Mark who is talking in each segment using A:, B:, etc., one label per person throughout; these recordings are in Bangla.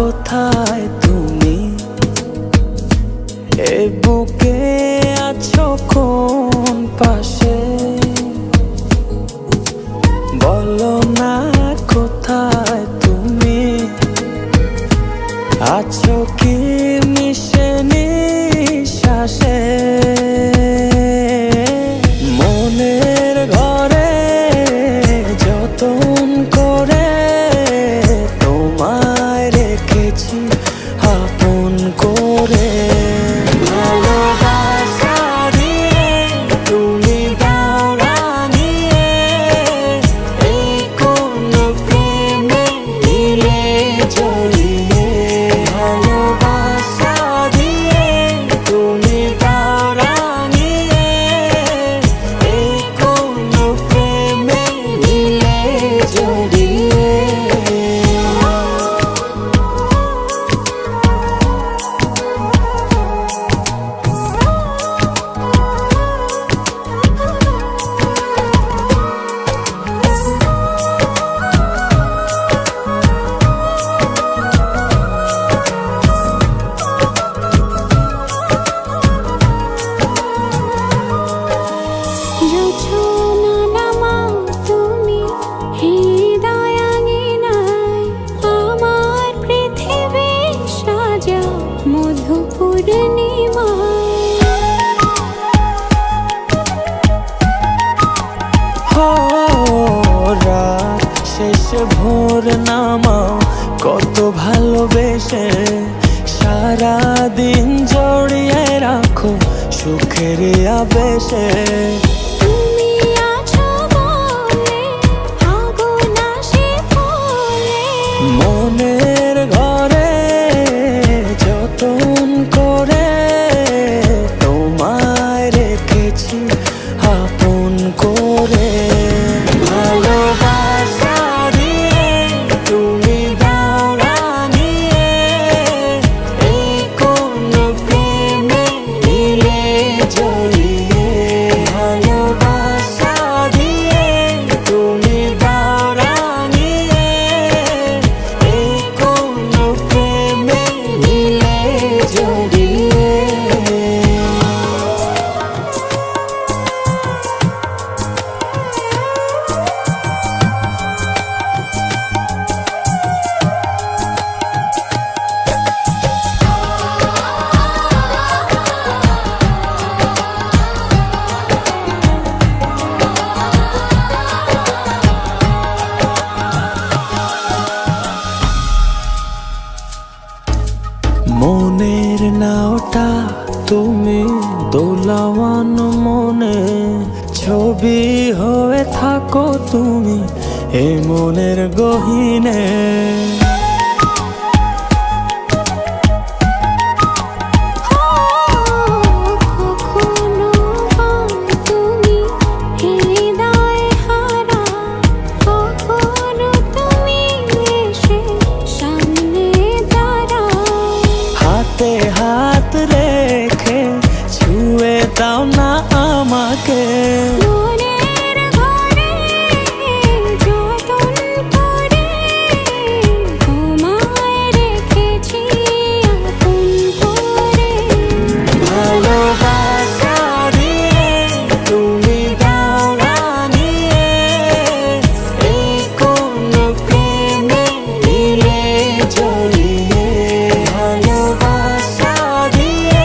A: কোথায় তুমি, এ বুকে আছো কোন পাশে, বলো না কোথায় তুমি, আছো কি মিশে নিঃশ্বাসে। মনের ঘরে যতন করে তোমায় রেখেছি আপন করে। ভালোবাসা দিয়ে তুমি দাও রাঙিয়ে, এই কোন প্রেমে দিলে জড়িয়ে। ভালোবাসা দিয়ে তুমি দাও রাঙিয়ে, এই কোন প্রেমে দিলে জড়িয়ে। রাত শেষে ভোর নামাও কত ভালোবেসে, সারাদিন জড়িয়ে রাখো সুখের আবেশে। মনের ঘরে যতন করে তোমায় রেখেছি আপন করে। ভালোবাসা দিয়ে তুমি দাও রাঙিয়ে, এই কোন প্রেমে দিলে জড়িয়ে। ভালোবাসা দিয়ে তুমি দাও রাঙিয়ে, এই কোন প্রেমে দিলে জড়িয়ে। মনের নাওটা তুমি দোলাওয়ান মনে, ছবি হয়ে থাকো তুমি এ মনের গহীনে। হাতে হাত রেখে ছুঁয়ে দাও না আমাকে। ভালোবাসা দিয়ে তুমি দাও রাঙিয়ে, এই কোন প্রেমে দিলে জড়িয়ে। ভালোবাসা দিয়ে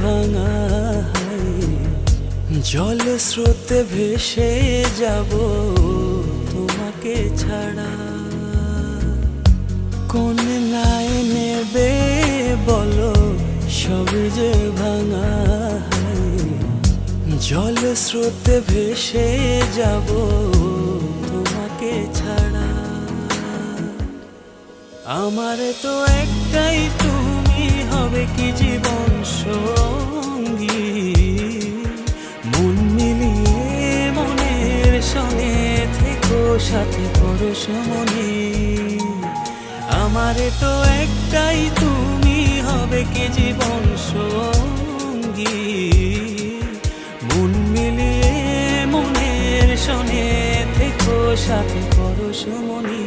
A: ভাঙা জল স্রোতে ভেসে যাব তোমাকে ছাড়া। কোন নাই নেবে বলো সবই যে ভাঙা জল স্রোতে ভেসে যাব তোমাকে ছাড়া। আমার তো একটাই তুমি হবে কি জীবন সঙ্গী, মন মিলিয়ে মনের সঙ্গে থেকো সাথে পরশমণি। আমার তো একটাই তুমি হবে কি জীবন সঙ্গী, মন মিলিয়ে মনের সঙ্গে থেকো সাথে পরশমণি।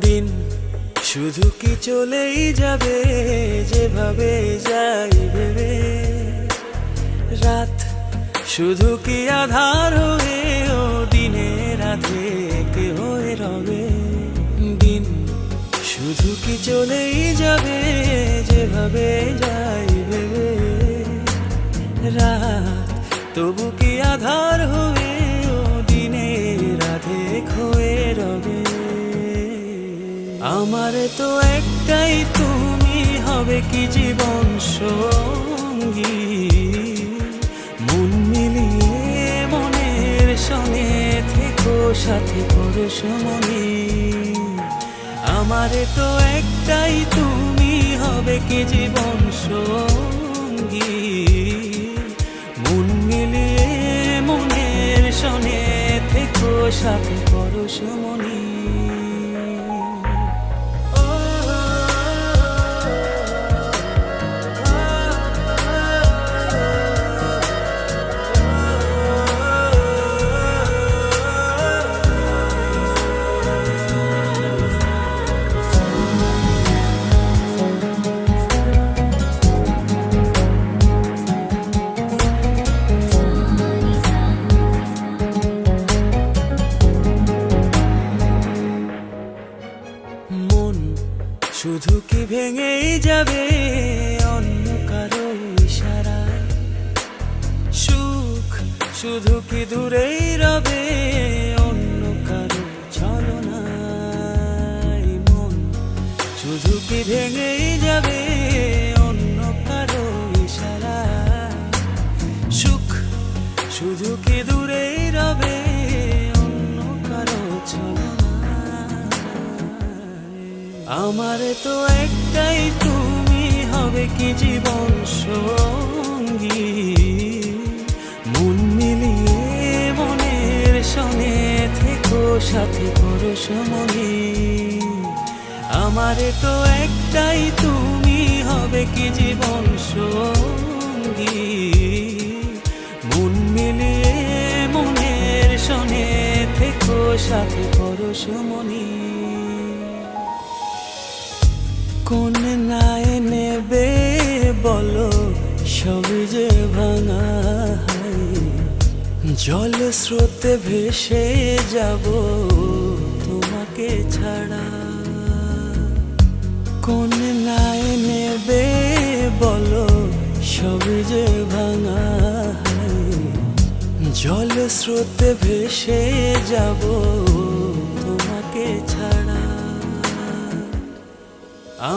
A: দিন শুধু কি চলেই যাবে যেভাবে যাই ভেবে, রাত শুধু কি আধার হয়ে ও দিনের রাধে কে হয়ে রবে। দিন শুধু কি চলেই যাবে যেভাবে যাই ভেবে, রাত তবু কি আধার হয়ে ও দিনের রাধে হয়ে রবে। আমার তো একটাই তুমি হবে কি জীবন সঙ্গী, মন মিলিয়ে মনের সঙ্গে থেকো সাথে পরশমণি। আমার তো একটাই তুমি হবে কি জীবন সঙ্গী, মন মিলিয়ে মনের সঙ্গে থেকো সাথে পরশমণি। শুধু কি ভেঙেই যাবে অন্য কারো ইশারায়, সুখ শুধু কি দূরেই রবে অন্য কারো ছলনায়। মন শুধু কি ভেঙেই যাবে অন্য কারো ইশারায়, সুখ শুধু কি দূরেই রবে অন্য কারো ছলনায়। আমার তো একটাই তুমি হবে কি জীবন সঙ্গী, মন মিলিয়ে মনের সঙ্গে থেকো সাথে পরশমণি। আমার তো একটাই তুমি হবে কি জীবন সঙ্গী, মন মিলিয়ে মনের সঙ্গে থেকো সাথে পরশমণি। কোন নাই নেবে বলো সবই যে ভাঙা জল স্রোতে ভেসে যাব তোমাকে ছাড়া। কোন নাই নেবে বলো সবই যে ভাঙা জল স্রোতে ভেসে যাব তোমাকে ছাড়া।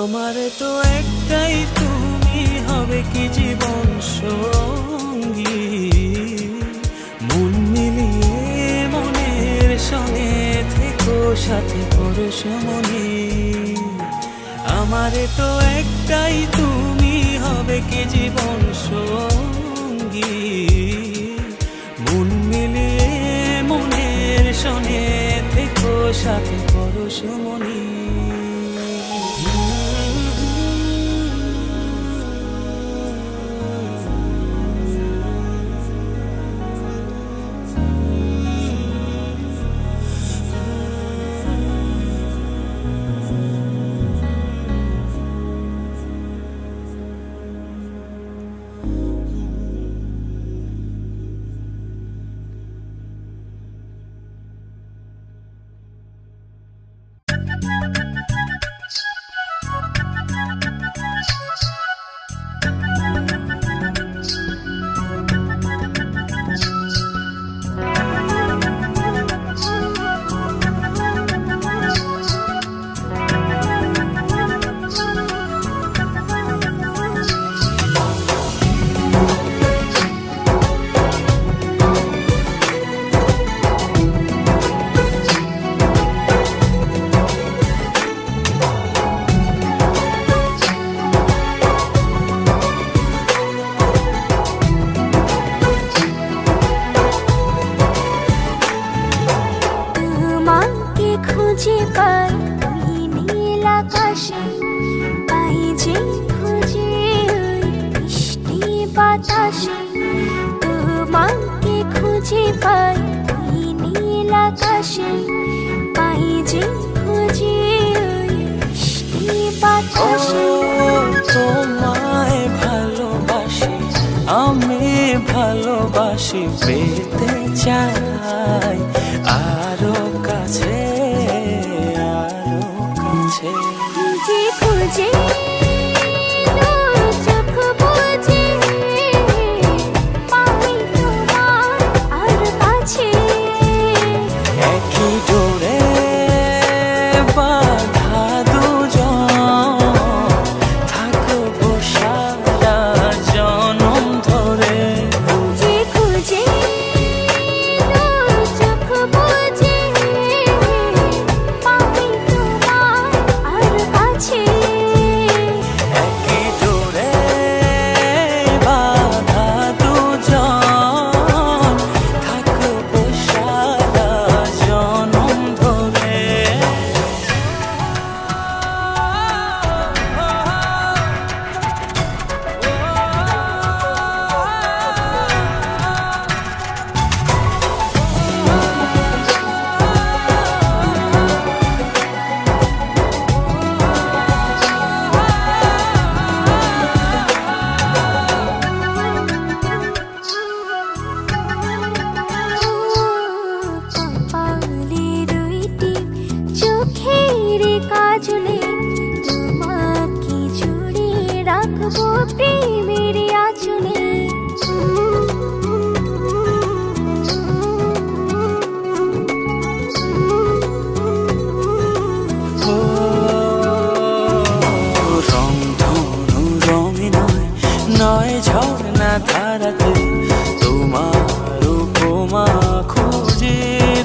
A: আমার তো একটাই তুমি হবে কি জীবন সঙ্গী, মন মিলিয়ে মনের সঙ্গে থেকো সাথে পরশমণি। আমার তো একটাই তুমি হবে কি জীবন সঙ্গী, মন মিলিয়ে মনের সঙ্গে থেকো সাথে পরশমণি।
B: বাতাসে তোমাকে খুঁজে পাই এই নীল আকাশে, পাই যে খুঁজে ওই মিষ্টি বাতাসে।
A: তোমায় ভালোবাসি, আমি ভালোবাসি, পেতে চাই আরো কাছে, আরো কাছে।
B: খুঁজে খুঁজে চোখ বুজে পাই তোমার আর কাছে,
A: একই ডোরে বাঁধা দুজন, থাকবো সারা জনম ধরে।
B: খুঁজে খুঁজে চোখ বুজে পাই তোমার আর কাছে,
A: একই ডোরে বাঁধা দুজন, থাকবো সারা জনম ধরে।
B: কপালে দুইটি চোখের কাজলে তোমাকে জুড়ে রাখবো প্রেমের আঁচলে।
A: রংধনু রঙে নয়, নয় ঝর্ণা ধারাতে, তোমার উপমা খুঁজে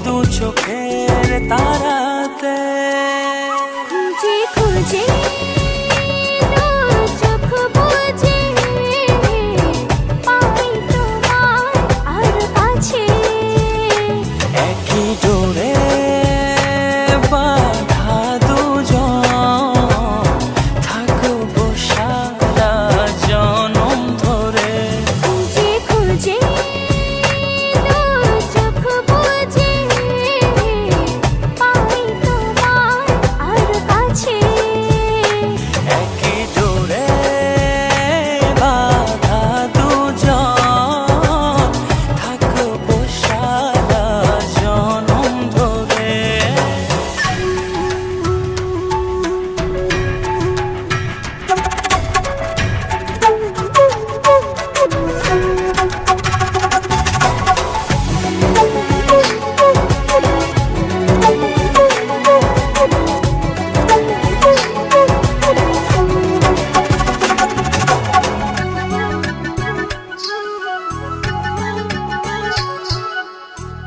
A: দু চোখের তারাতে।
B: খুঁজে খুঁজে চোখ বুজে পাই তোমার আর কাছে,
A: একই ডোরে বাঁধা দুজন, থাকবো সারা জনম ধরে।
B: খুঁজে খুঁজে চোখ বুজে পাই তোমার আর কাছে,
A: একই ডোরে বাঁধা দুজন, থাকবো সারা জনম ধরে।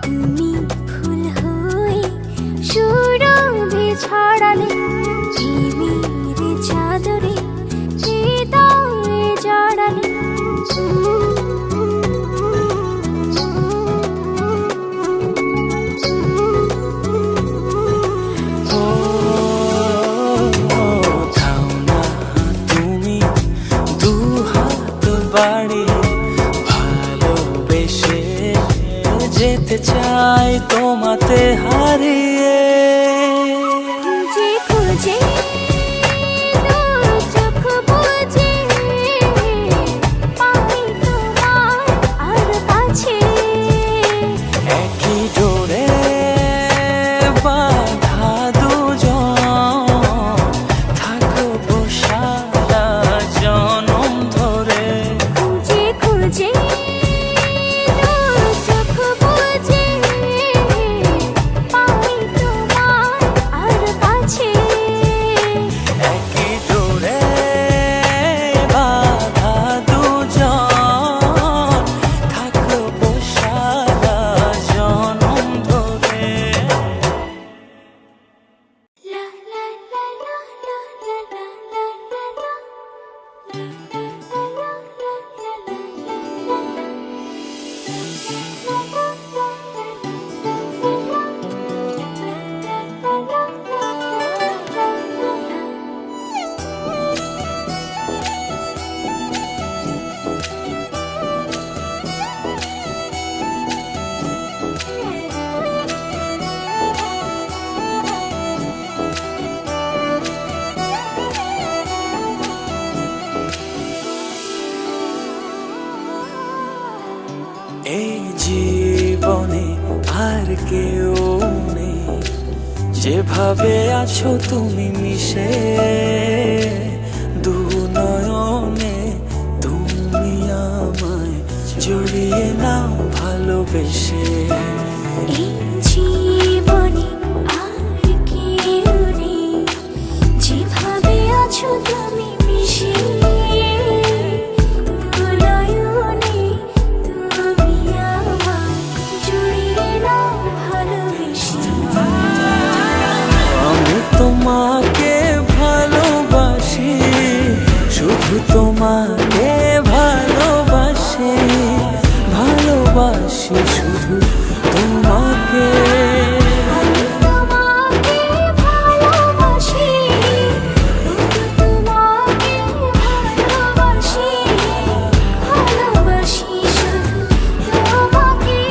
B: তুমি ফুল হয়ে সুরভি ছড়ালে প্রেমের চাদরে হৃদয়ে জড়ালে,
A: ও থাও না তুমি দু হাত বাড়িয়ে, ভালোবেসে যেতে চাই তোমাতে হারিয়ে।
B: খুঁজে খুঁজে চোখ বুজে পাই তোমার আর কাছে,
A: একই ডোরে বাঁধা দুজন, থাকবো সারা জনম ধরে।
B: খুঁজে খুঁজে চোখ বুজে পাই
A: এই জীবনে আর কেউ নেই, যেভাবে আছো তুমি মিশে দু নয়নে, তুমি আমায় জড়িয়ে নাও ভালোবেসে।
B: এই জীবনে আর কেউ নেই, যেভাবে আছো তুমি মিশে দু নয়নে, তুমি আমায় জড়িয়ে নাও ভালোবেসে।
A: আমি তোমাকে ভালোবাসি, শুধু তোমাকে ভালোবাসি, ভালোবাসি শুধু তোমাকে।
B: আমি তোমাকে ভালোবাসি, শুধু তোমাকে ভালোবাসি, ভালোবাসি শুধু তোমাকে।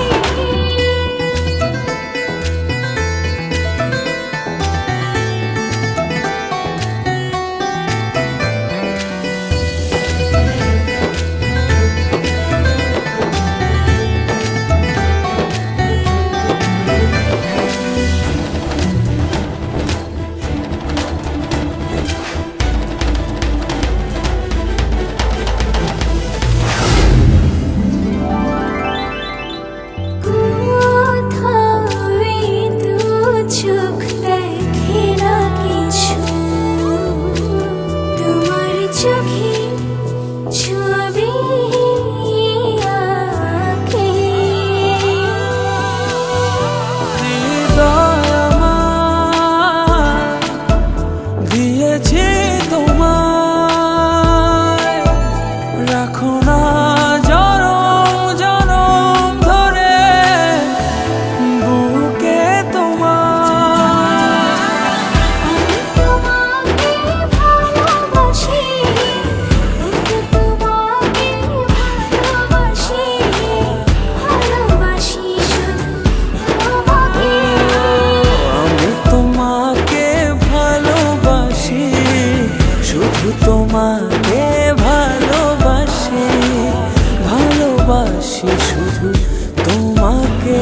B: চোখ দেখে না কিছু, তোমার চোখে ছবি আঁকে।
A: হৃদয় আমার দিয়েছি তোমায়, রাখো না জনম জনম ধরে বুকে তোমার।
B: আমি তোমাকে ভালোবাসি, শুধু তোমাকে ভালোবাসি, ভালোবাসি শুধু তোমাকে।
A: আমি তোমাকে ভালোবাসি, শুধু তোমাকে ভালোবাসি, ভালোবাসি শুধু তোমাকে।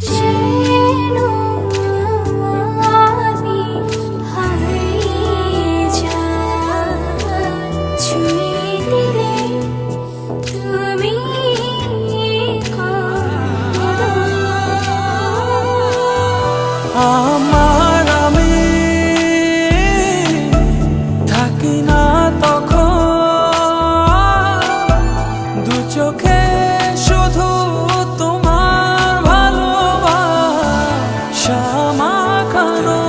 B: যেন আমি হারিয়ে যাই, ছুঁয়ে দিলে তুমি কাঁদো।
A: আমার আমি থাকি না তখন, দু চোখে শুধু তোমার ভালোবাসা মাখানো।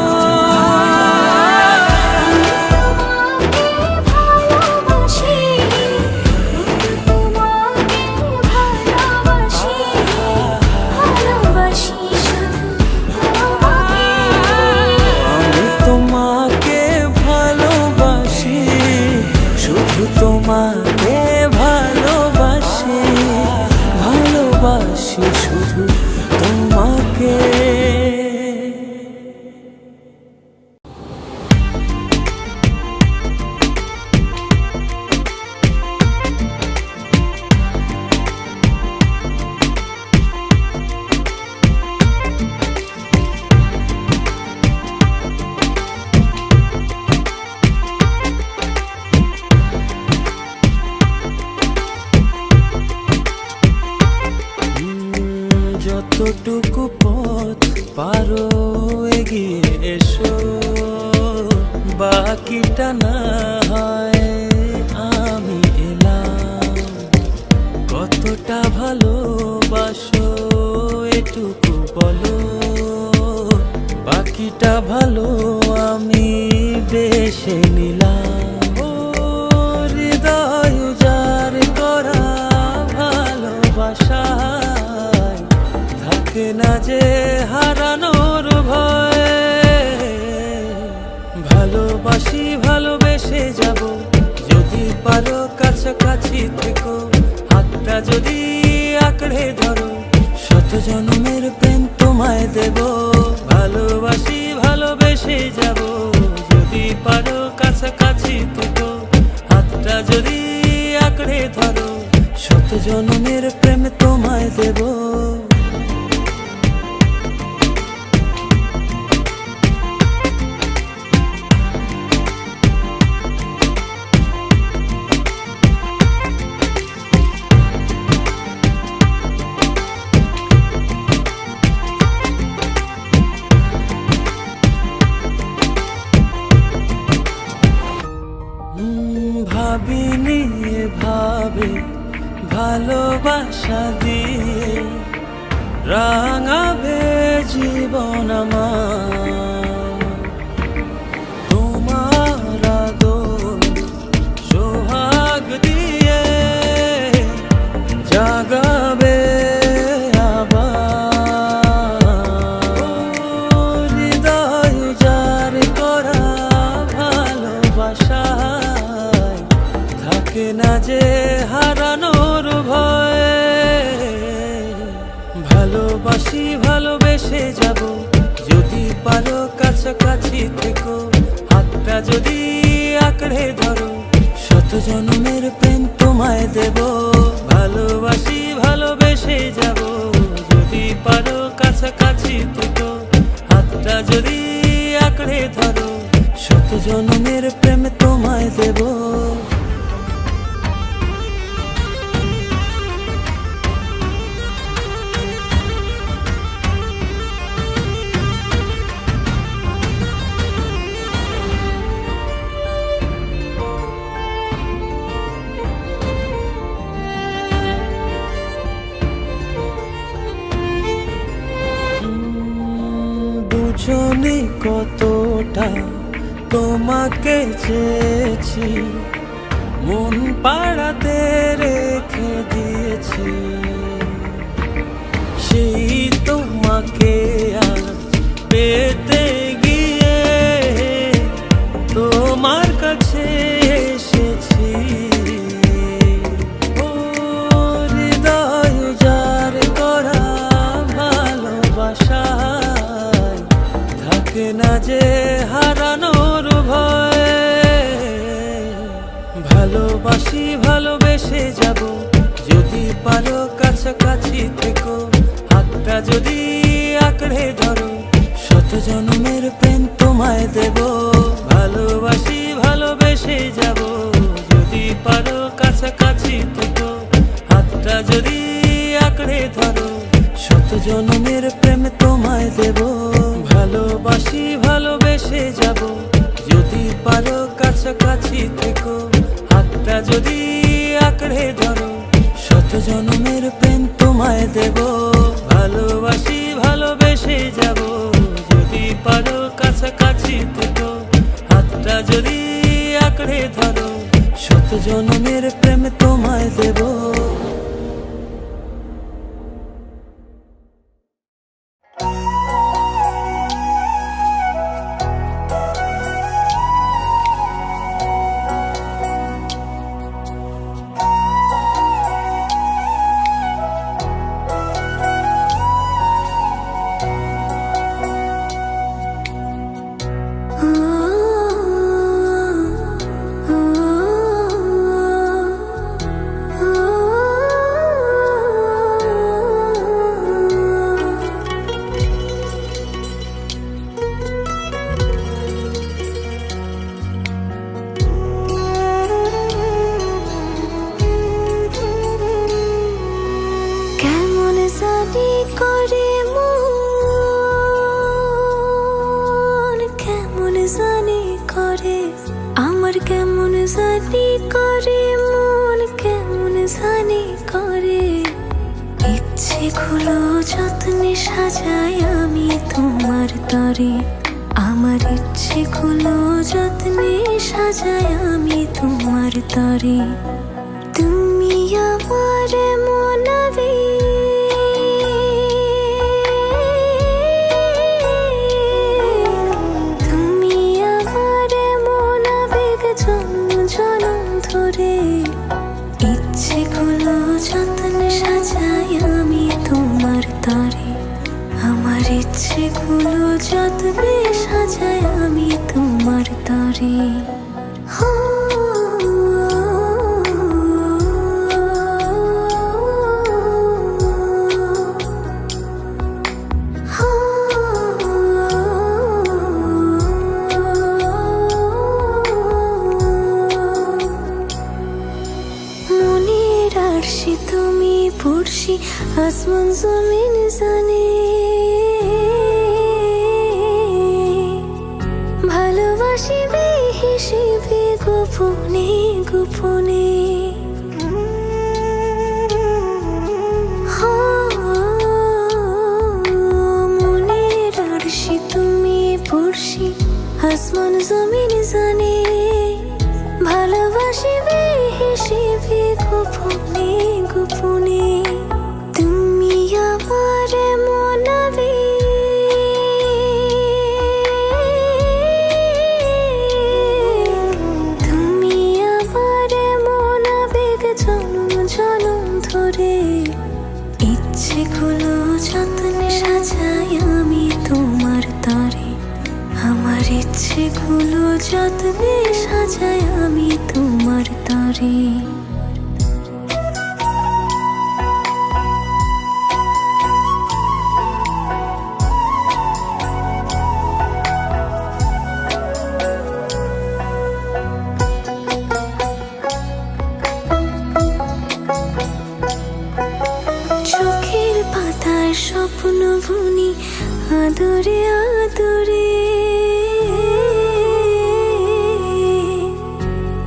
B: ভালোবাসি, শুধু তোমাকে ভালোবাসি, ভালোবাসি শুধু তোমাকে।
A: আমি তোমাকে ভালোবাসি, শুধু তোমাকে ভালোবাসি, ভালোবাসি শুধু তোমাকে। যতটুকু পথ পারো এগিয়ে এসো, বাকি বাকিটা না হয় আমি এলাম। কতটা ভালোবাসো এটুকু বলো, বাকিটা ভালো আমি বেশে নিলাম। ও হৃদয় উজাড় করা ভালোবাসায় থাকে না যে হারানোর ভয়। ভালোবাসি ভালোবেসে যাব, যদি পারো কাছাকাছি থেকো, হাতটা যদি আঁকড়ে ধরো, শত জন্মের প্রেম তোমায় দেব। ভালোবাসি ভালোবেসে যাব, যদি পারো কাছাকাছি থেকো, হাতটা যদি আঁকড়ে ধরো, শত জন্মের প্রেম তোমায় দেব। ভাবিনি এভাবে ভালোবাসা দিয়ে রাঙাবে জীবন আমার। তোমার আদর সোহাগ দিয়ে জাগাবে আবার। হৃদয় উজাড় করা ভালোবাসা থাকে না যে হারানোর ভয়। ভালোবাসি ভালোবেসে যাব, যদি পারো কাছাকাছি থেকো, হাতটা যদি আঁকড়ে ধরো, শত জন্মের প্রেম তোমায় দেব। ভালোবাসি ভালোবেসে যাব, যদি পারো কাছাকাছি থেকো, হাতটা যদি আঁকড়ে ধরো, শত জন্মের প্রেম তোমায় দেব। বুঝনি কতটা তোমাকে চেয়েছি, মন পাড়াতে রেখে দিয়েছি। সেই তোমাকে আজ পেতে গিয়ে তোমার কাছে এসেছি। ও হৃদয় উজাড় করা ভালোবাসা থাকে না যে হারানোর ভয়। ভালোবাসি ভালোবেসে যাব, যদি পারো কাছাকাছি থেকো, হাতটা যদি আঁকড়ে ধরো, শত জন্মের প্রেম তোমায় দেব। ভালোবাসি ভালোবেসে যাব, যদি পারো কাছাকাছি থেকো, হাতটা যদি আঁকড়ে ধরো, শত জন্মের প্রেম তোমায় দেব। ভালোবাসি ভালোবেসে যাব, যদি পারো কাছাকাছি থেকো, হাতটা যদি আঁকড়ে ধরো, শত জন্মের প্রেম তোমায় দেব। ভালোবাসি ভালোবেসে যাব, যদি পারো কাছাকাছি থেকো, হাতটা যদি আঁকড়ে ধরো, শত জন্মের প্রেম তোমায় দেব।
B: আমার কেমন জানি করে মন, কেমন জানি করে। ইচ্ছেগুলো যত্নে সাজাই আমি তোমার তরে, আমার ইচ্ছেগুলো যত্নে সাজাই আমি তোমার তরে। তুমি আমার মনাবে, তুমি আমার মনাবেগ জন্ম জনম ধরে। ইচ্ছেগুলো যত্নে সাজাই আমি তোমার তরে, আমার ইচ্ছেগুলো যত্নে সাজাই আমি তোমার তরে। মনের আরশি তুমি পড়শি, আসমান জমিন জানে। ভালোবাসি বেহিসেবে গোপনে গোপনে। মনের আরশি তুমি পড়শি, আসমান জমিন জানে। ভালোবাসি বেহিসেবে গোপনে গোপনে। তুমি আমার মনাবে, তুমি আমার মনাবেগ জন্ম জনম ধরে। ইচ্ছেগুলো যত্নে সাজাই আমি তোমার তরে, আমার ইচ্ছেগুলো যত্নে সাজাই আমি তোমার তরে। চোখের পাতায় স্বপ্ন বুনি আদরে আদরে।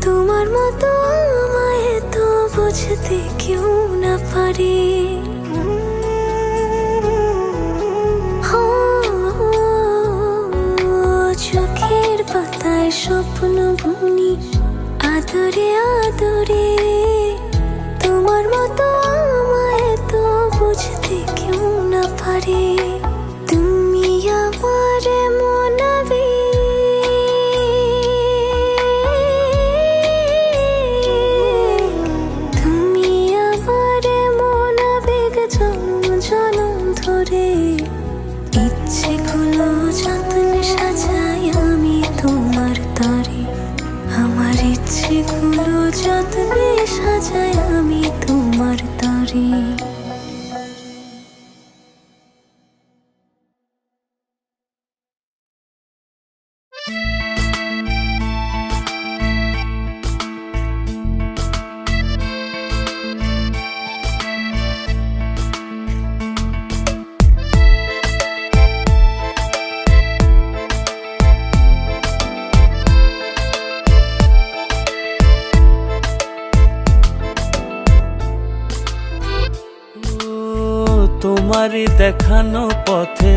B: তোমার মতো আমায় তো বুঝতে কেউ না পারে। চোখের পাতায় স্বপ্ন বুনি আদরে আদরে। তোমার মতো আমায় তো বুঝতে কেউ না পারে। তুমি আমার মনাবে, তুমি আমার মনাবেগ জন্ম জনম ধরে। ইচ্ছেগুলো যত্নে সাজাই আমি তোমার তরে, আমার ইচ্ছেগুলো যত্নে সাজাই আমি তোমার তরে।
A: তোমারই দেখানো পথে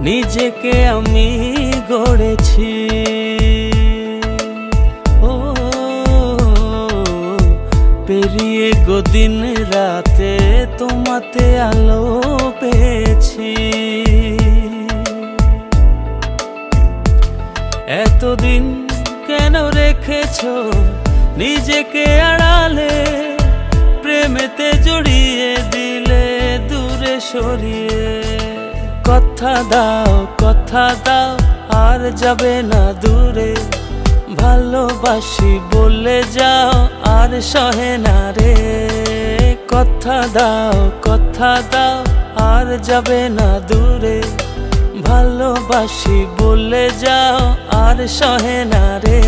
A: নিজেকে আমি গড়েছি। ও পেরিয়ে গো দিন রাতে তোমাতে আলো পেয়েছি। এতদিন কেন রেখেছো নিজেকে আড়ালে, প্রেমেতে জড়িয়ে দিলে দূরে সরিয়ে। কথা দাও আর যাবে না দূরে, ভালোবাসি বলে যাও আর সহে না রে। কথা দাও আর যাবে না দূরে, ভালোবাসি বলে যাও আর সহে না রে।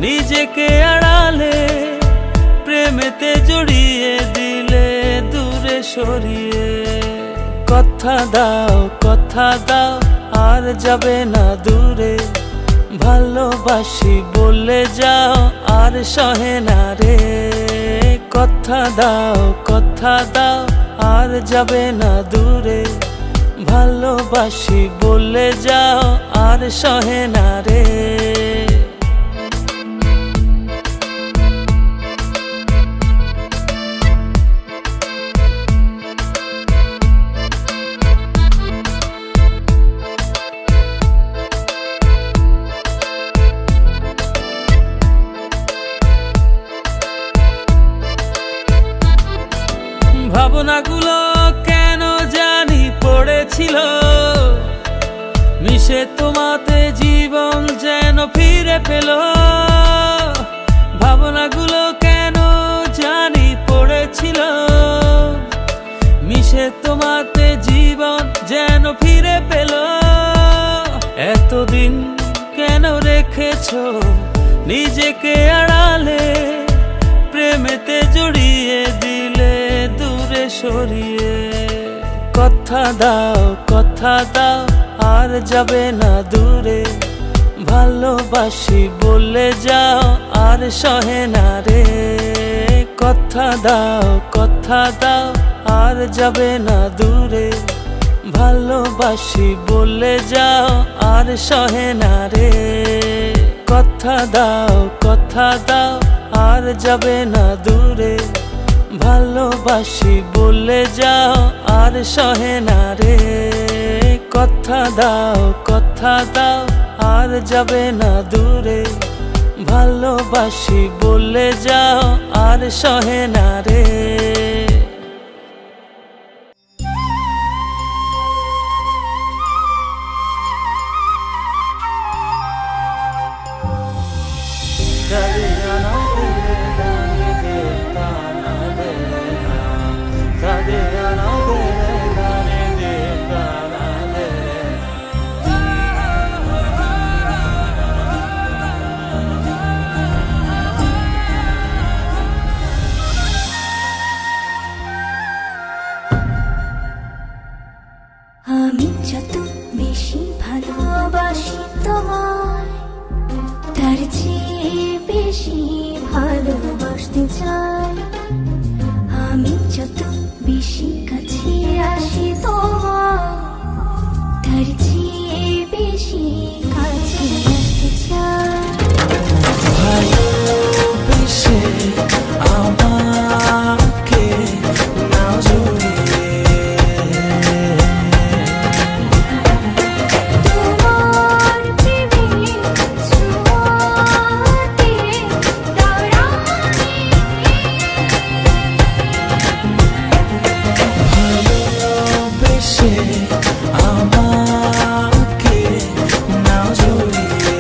A: নিজেকে আড়ালে প্রেমেতে জড়িয়ে দিলে দূরে সরিয়ে। কথা দাও আর যাবে না দূরে, ভালোবাসি বলে যাও আর সহে না রে। কথা দাও আর যাবে না দূরে, ভালোবাসি বলে যাও আর সহে না রে। ভাবনাগুলো কেন জানি পড়েছিল মিশে, তোমাতে জীবন যেন ফিরে পেল। ভাবনাগুলো কেন জানি পড়েছিল মিশে, তোমাতে জীবন যেন ফিরে পেল। এতদিন কেন রেখেছো নিজেকে আড়ালে, প্রেমেতে জড়িয়ে দিলে দূরে সরিয়ে। কথা দাও আর যাবে না দূরে, ভালোবাসি বলে যাও আর সহে না রে। কথা দাও আর যাবে না দূরে, ভালোবাসি বলে যাও আর সহে না রে। কথা দাও আর যাবে না দূরে, ভালোবাসি বলে যাও আর সহে না রে। কথা দাও আর যাবে না দূরে, ভালোবাসি বলে যাও আর সহে না রে।
B: আমি যত বেশি ভালোবাসি তোমায়, তার চেয়ে বেশি ভালোবাসতে চাই। আমি যত বেশি কাছে আসি তোমার, তার চেয়ে বেশি কাছে আসতে চাই।
A: ভালোবেসে আমাকে নাও জড়িয়ে,
B: তোমার প্রেমে ছোঁয়াতে দাঁড়াই।
A: ভালোবেসে আমাকে নাও জড়িয়ে,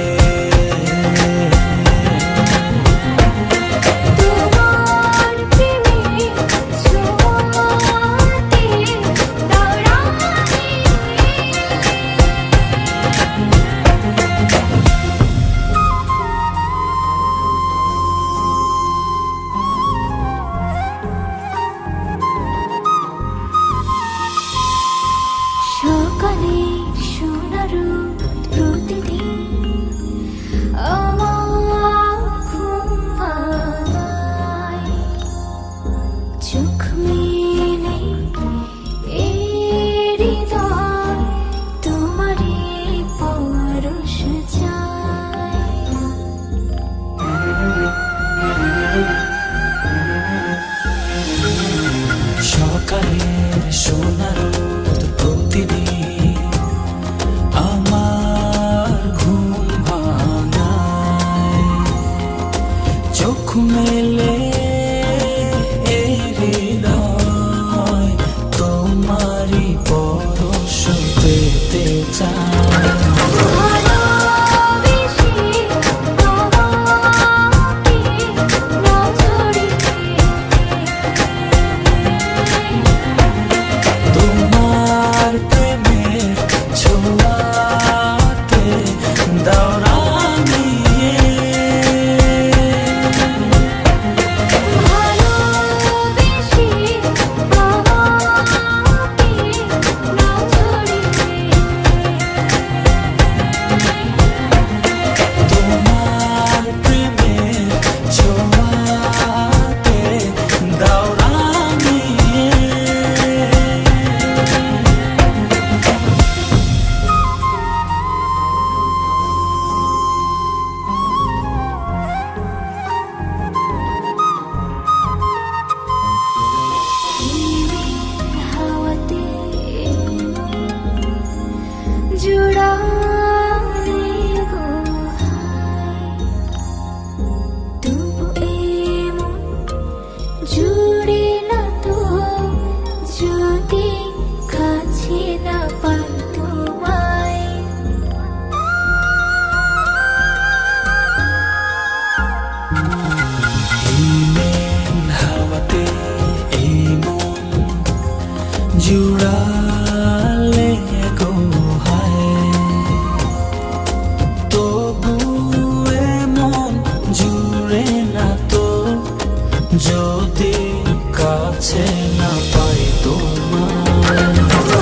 A: কাছে না পাই তোমার।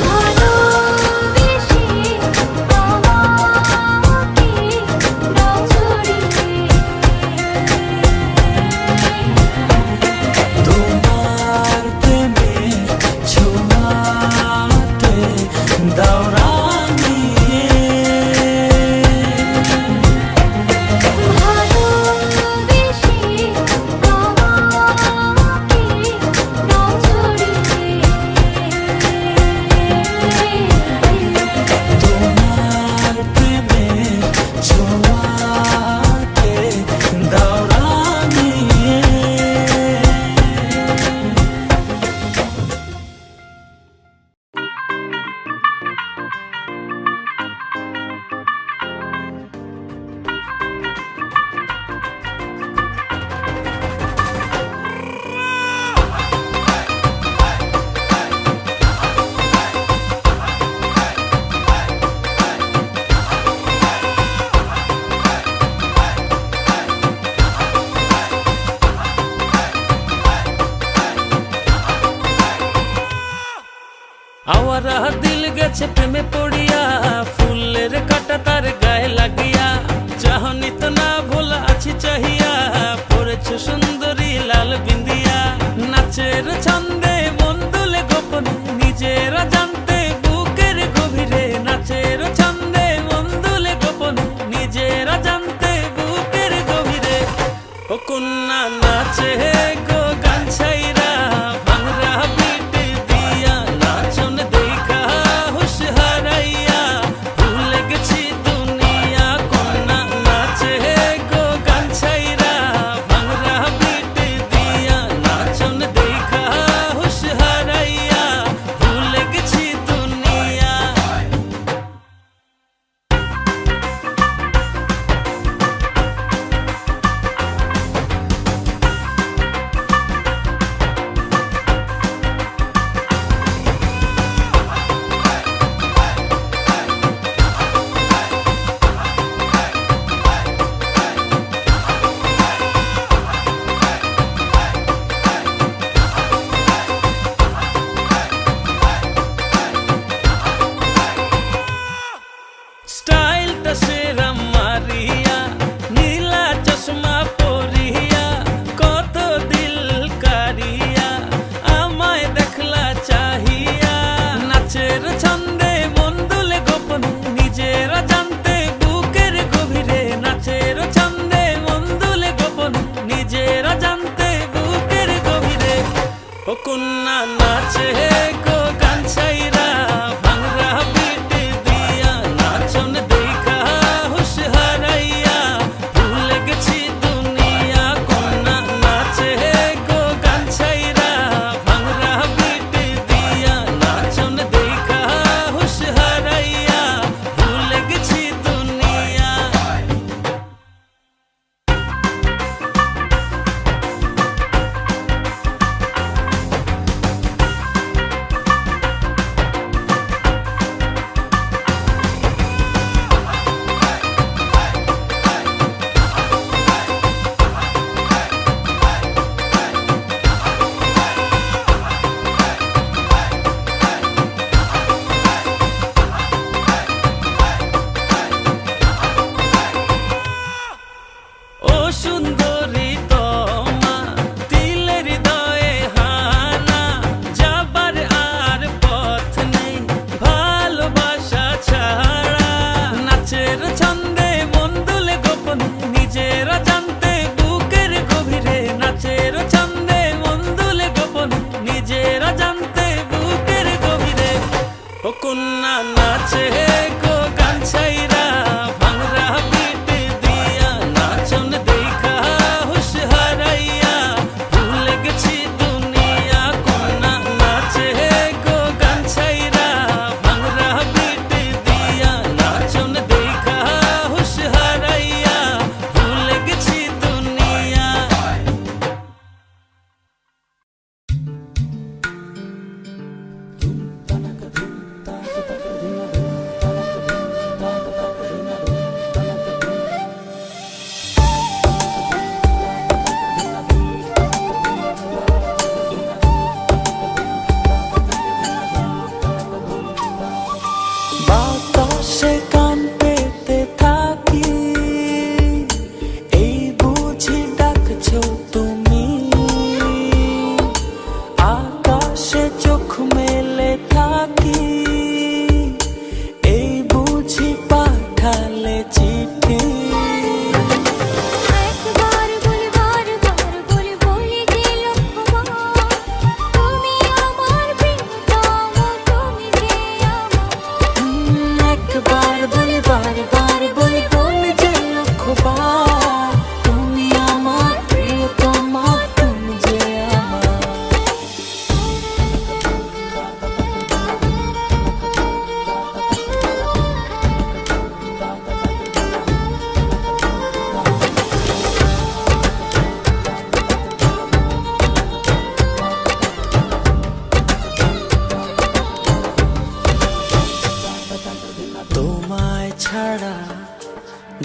B: ভালোবেসে আমাকে দাও ছড়িয়ে,
A: তোমার প্রেমের ছোঁয়াতে দাও রাঙিয়ে।
B: ভালোবেসে আমাকে দাও ছড়িয়ে,
A: তোমার প্রেমের ছোঁয়াতে দাও রাঙিয়ে। আওয়ারা দিল গেছে প্রেমে পড়িয়া, ফুলের কাটা তার গায়ে লাগিয়া। চাহনি তো না ভোলা আছি চাহিয়া, পড়েছ সুন্দরী লাল বিন্দিয়া। নাচের ছন্দে মন দুলে গোপনে, নিজেরা জানতে বুকের গভীরে। নাচের ছন্দে মন দুলে গোপনে, নিজেরা জানতে বুকের গভীরে। ও কন্যা নাচে গো গান ছাইরা, ভাঙরা পিট দিয়া নাচন দেখা হুশ হারাইয়া। ভুলে গেছি দুনিয়া, কন্যা নাচে গো গান ছাইরা, ভাঙরা পিট দিয়া নাচন দেখা হুশ হারাইয়া। ভুলে গেছি দুনিয়া। স্টাইলটা সেরা মারিয়া, নীলা চশমা পরিয়া, কত দিল কারিয়া আমায় দেখলা চাহিয়া। নাচের ছন্দে মন দুলে গোপনে, নিজেরা জানতে বুকের গভীরে। নাচের ছন্দে মন দুলে গোপনে, নিজেরা জানতে বুকের গভীরে। ও কন্যা নাচে গো গান ছাইরা, ভাঙরা পিট দিয়া নাচন দেখা হুশ হারাইয়া। ভুলে গেছি দুনিয়া, কন্যা নাচে গো গান ছাইরা, ভাঙরা পিট দিয়া নাচন দেখা হুশ হারাইয়া। ভুলে গেছি দুনিয়া। ও সুন্দরী তোমা, দিলের হৃদয়ে হানা। যাবার আর পথ নেই ভালোবাসা ছাড়া। নাচের ছন্দে মন দুলে গোপনে, নিজেরা জানতে বুকের গভীরে। নাচের ছন্দে মন দুলে গোপনে, নিজেরা জানতে বুকের গভীরে। ও কন্যা নাচে গো গান ছাইরা, ভাঙরা পিট দিয়া নাচন দেখা হুশ হারাইয়া। ভুলে গেছি দুনিয়া, কন্যা নাচে গো গান ছাইরা, ভাঙরা পিট দিয়া নাচন দেখা হুশ হারাইয়া। ভুলে গেছি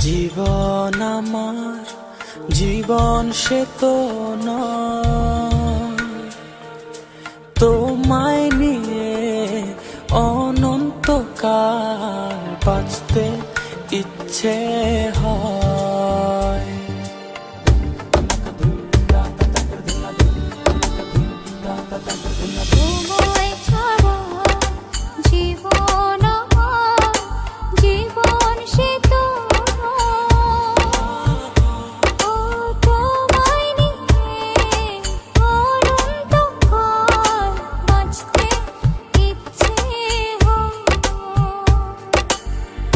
A: জীবন আমার জীবন সে তো নয়, তোমায় নিয়ে অনন্তকাল বাঁচতে ইচ্ছে হয়।
B: তোমায় ছাড়া জীবন আমার, জীবন সে তো নয়। ও তোমায় নিয়ে অনন্তকাল বাঁচতে ইচ্ছে হয়।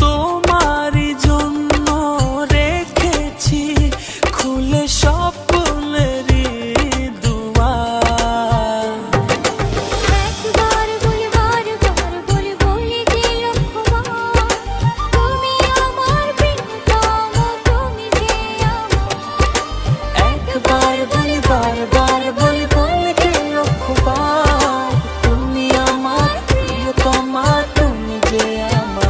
A: তোমারই জন্য রেখেছি খুলে স্বপ্নেরই দুয়ার।
B: একবার বলি বারবার বলি বলি যে লক্ষবার, তুমি আমার প্রিয়তম, তুমি যে আমার।
A: একবার বলি বারবার বলি বলি যে লক্ষবার, তুমি আমার প্রিয়তমা, তুমি যে আমার।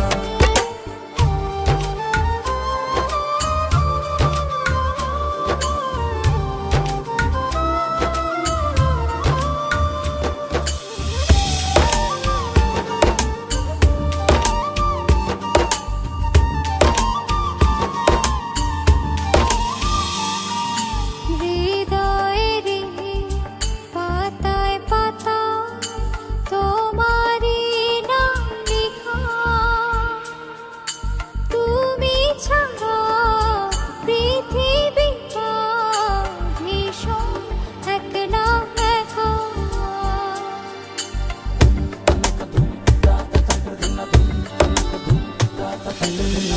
B: হৃদয়েরই পাতায় পাতায় তোমারই নাম লেখা, তুমি ছাড়া পৃথিবীটা ভীষণ একলা একা।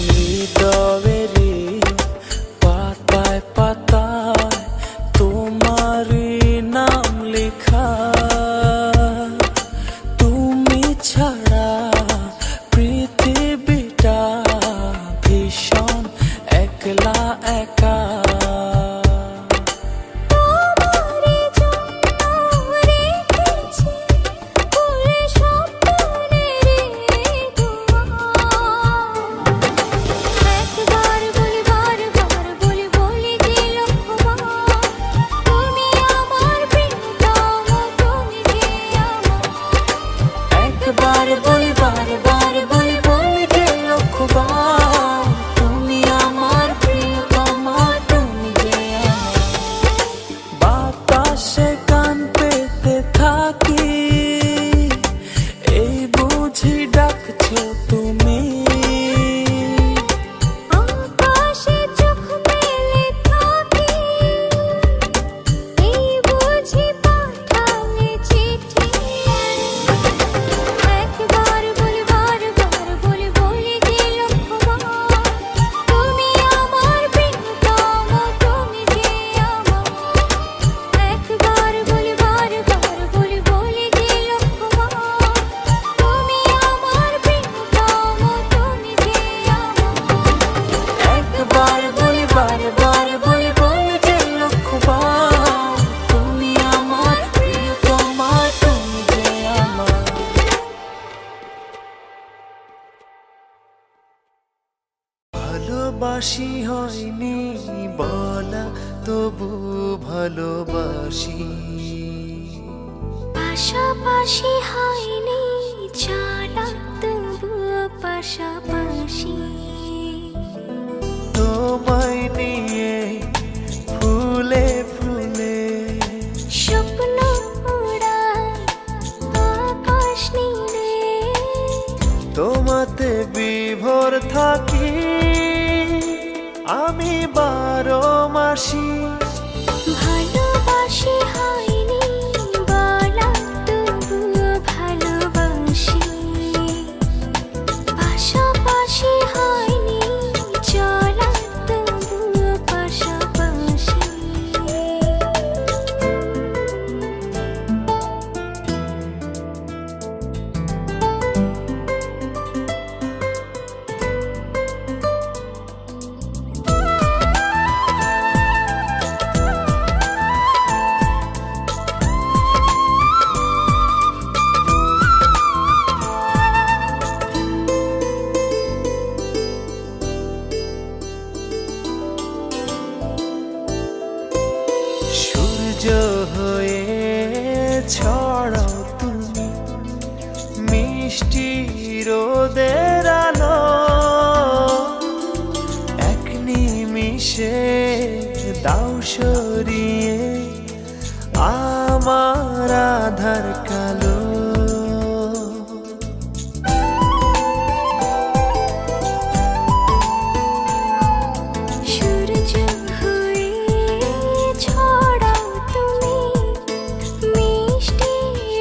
A: হৃদয়েরই পাতায় পাতায় তোমারই নাম লেখা, তুমি ছাড়া পৃথিবীটা ভীষণ একলা একা।
B: তোমারই জন্য রেখেছি খুলে স্বপ্নেরই দুয়ার। একবার বলি বারবার বলি বলি যে লক্ষবার, তুমি আমার প্রিয়তম, তুমি যে আমার।
A: একবার বলি বারবার বলি বলি যে লক্ষবার, তুমি আমার প্রিয়তমা, তুমি যে আমার। বাতাসে গান পেতে থাকি, এই বুঝি ডাকছো তুমি।
B: আকাশে চোখ মেলে থাকি, এই বুঝি পাঠালে চিঠি। একবার বলি বারবার বলি বলি যে লক্ষবার, তুমি আমার প্রিয়তম, তুমি যে আমার। একবার বলি বারবার বলি বলি যে লক্ষবার, তুমি আমার প্রিয়তম, তুমি যে আমার।
A: একবার বলি বারবার বলি বলি যে লক্ষবার, তুমি আমার প্রিয়তমা, তুমি যে আমার। ভালোবাসি হয়নি বলা, তবু ভালোবাসি।
B: পাশাপাশি হয়নি চলা, তবুও পাশাপাশি।
A: তোমায় নিয়ে ফুলে ফুলে
B: স্বপ্ন উড়ায় আকাশ নীলে,
A: তোমাতে বিভোর থাকি আমি 12 মাসি।
B: ভালোবাসি হয়নি বলা, তবুও ভালোবাসি। পাশাপাশি হয়
A: ছড়াও তুমি মিষ্টি রোদের আলো, এক নিমিষে দাও সরিয়ে আমার আধার কালো।
B: সূর্য হয়ে ছড়াও তুমি মিষ্টি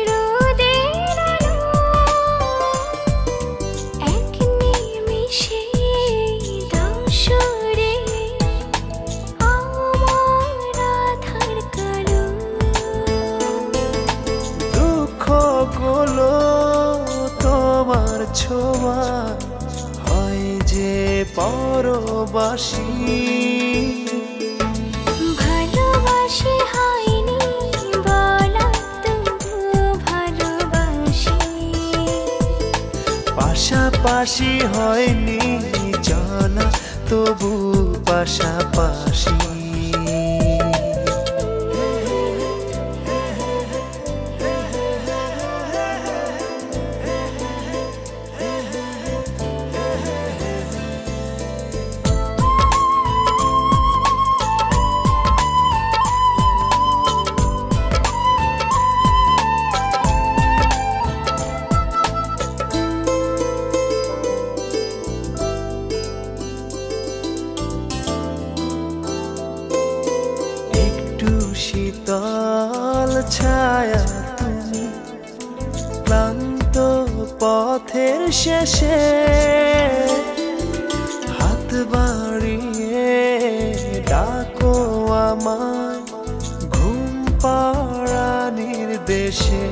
B: রোদের আলো, এক নিমিষে দাও সরিয়ে আমার আধার কালো।
A: দুঃখগুলো তোমার ছোঁয়া হয় যে পরবাসী,
B: ভালোবাসি হয়নি বলা তবু ভালোবাসি,
A: পাশাপাশি হয়নি জানা তবু পাশাপাশি। একটু শীতল ছায়া তুমি ক্লান্ত পথের শেষে, হাত বাড়িয়ে ডাকো আমায় ঘুম পাড়ানির দেশে।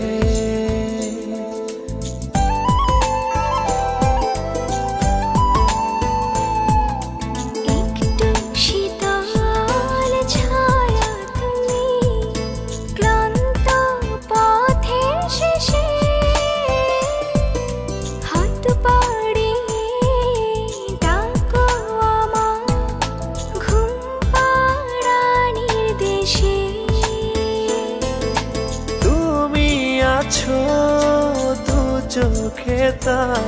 B: একটু শীতল ছায়া তুমি ক্লান্ত পথের শেষে, হাত বাড়িয়ে ডাকো আমায় ঘুম পাড়ানির দেশে।
A: তুমি আছো দু চোখে তার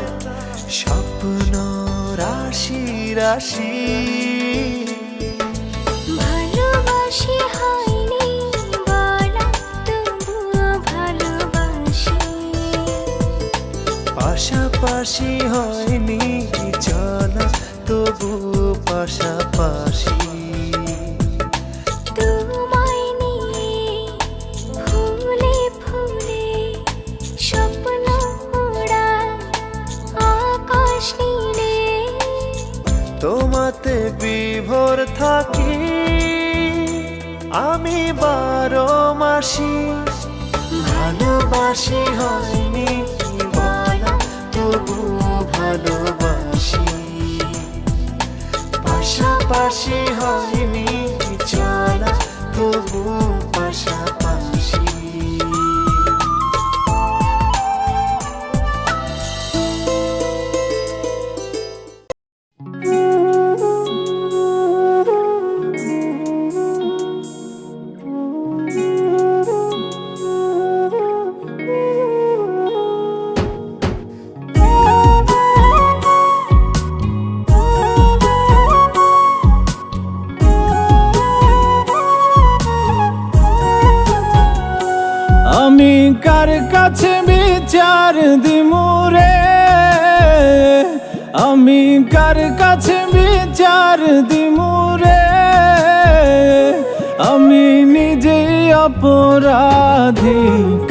A: স্বপ্ন রাশি রাশি,
B: ভালোবাসি হয়নি বলা তবু ভালোবাসি,
A: পাশাপাশি হয়নি জানা তবু পাশাপাশি।
B: তোমায় নিয়ে ফুলে ফুলে স্বপ্ন ওড়ায় আকাশ নীলে,
A: তোমাতে বিভোর থাকি আমি 12 মাসি, ভালোবাসি হয়নি বলা তবু ভালোবাসি, পাশাপাশি হয়নি চলা তবু পাশাপাশি।
C: আমি কার কাছে বিচার দিমুরে, আমি কার কাছে বিচার দিমুরে, আমি নিজে অপরাধী।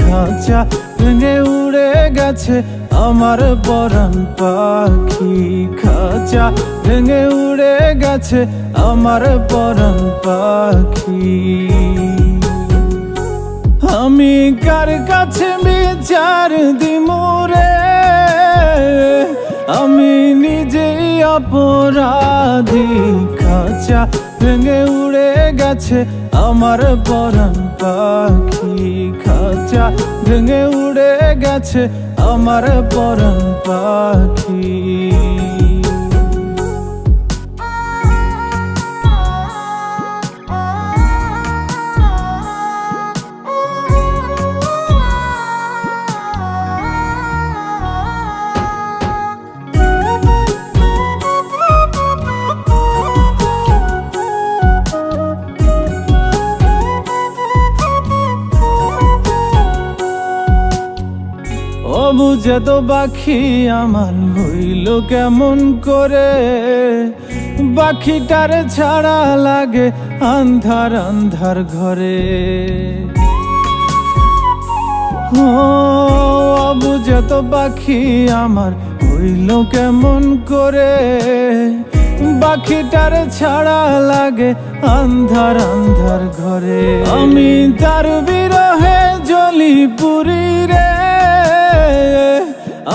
C: খাঁচা ভেঙে উড়ে গেছে আমার পরাণ পাখি, খাঁচা ভেঙে উড়ে গেছে আমার পরাণ পাখি। আমি কার কাছে বিচার দিমুরে, আমি নিজেই অপরাধী। খাঁচা ভেঙে উড়ে গেছে আমার পরাণ পাখি, খাঁচা ভেঙে উড়ে গেছে আমার পরাণ পাখি। বুঝে তো পাখি আমার হইল কেমন করে, পাখিটার ছাড়া লাগে আন্ধার আন্ধার ঘরে। ও বুঝে তো পাখি আমার হইল কেমন করে, পাখিটার ছাড়া লাগে আন্ধার আন্ধার ঘরে। আমি তার বিরহে জ্বলি পুরি রে,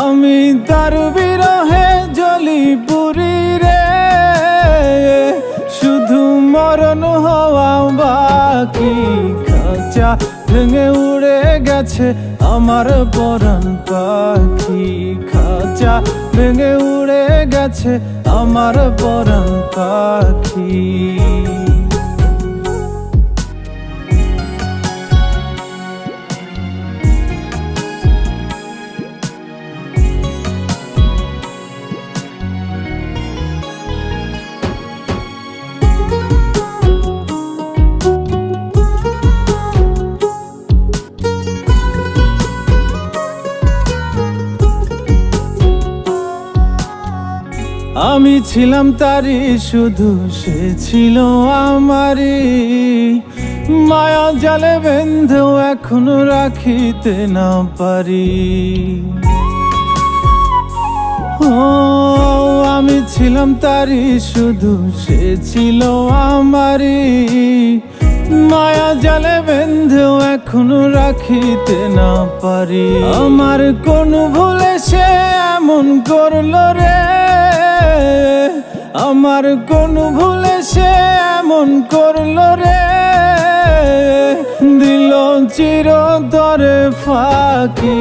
C: আমি তার বিরহে জ্বলি পুরি রে, শুধু মরণ হওয়া বাকি। খাঁচা ভেঙে উড়ে গেছে আমার পরাণ পাখি, খাঁচা ভেঙে উড়ে গেছে আমার পরাণ পাখি। আমি ছিলাম তারই, শুধু সে ছিল আমারই। মায়া জালে বেঁধেও এখনো রাখিতে না পারি। ও আমি ছিলাম তারই, শুধু সে ছিল আমারই। মায়া জালে বেঁধেও এখনো রাখিতে না পারি। আমার কোন ভুলে সে এমন করলো রে, আমার কোন ভুলে সে এমন করলো রে, দিল চিরতরে ফাঁকি।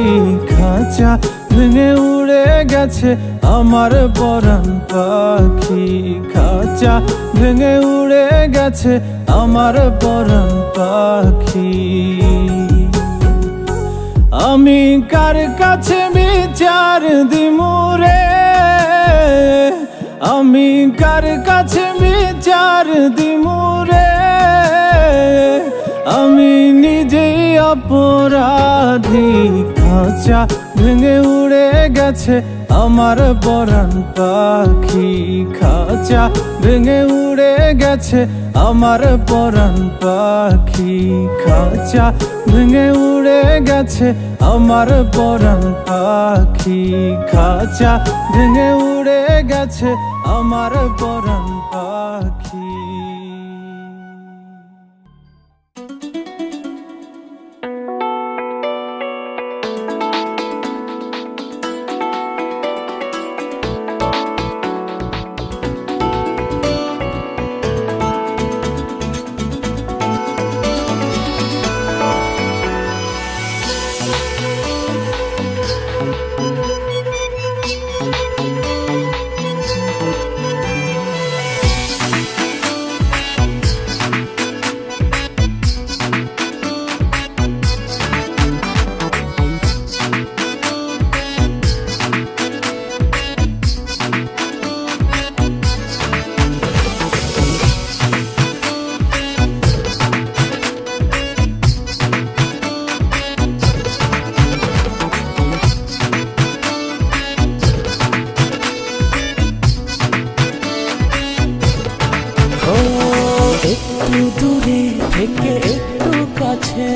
C: খাঁচা ভেঙে উড়ে গেছে আমার পরাণ পাখি, খাঁচা ভেঙে উড়ে গেছে আমার পরাণ পাখি। আমি কার কাছে বিচার দিমু রে, আমি কার কাছে বিচার দিমু রে, আমি নিজেই অপরাধী। খাঁচা ভেঙে উড়ে গেছে আমার পরাণ পাখি, খাঁচা ভেঙে উড়ে গেছে আমার পরাণ পাখি, খাঁচা ভেঙে উড়ে গেছে আমার পরাণ পাখি, খাঁচা ভেঙে উড়ে গেছে আমার পরাণ পাখি।
A: একটু দূরে থেকে একটু কাছে,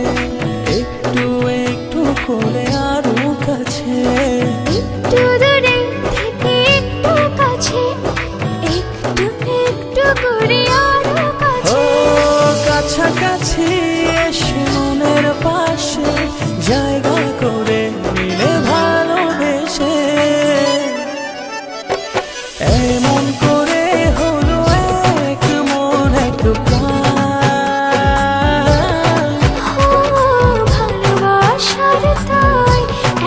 A: একটু একটু করে আরো কাছে,
B: একটু দূরে থেকে একটু কাছে, একটু একটু করে আরো কাছে।
A: ও কাছাকাছি এসে মনের পাশে জায়গা করে নিলে ভালোবেসে, এমন করে হলো এক মন এক প্রাণ।
B: ভালোবাসার তাই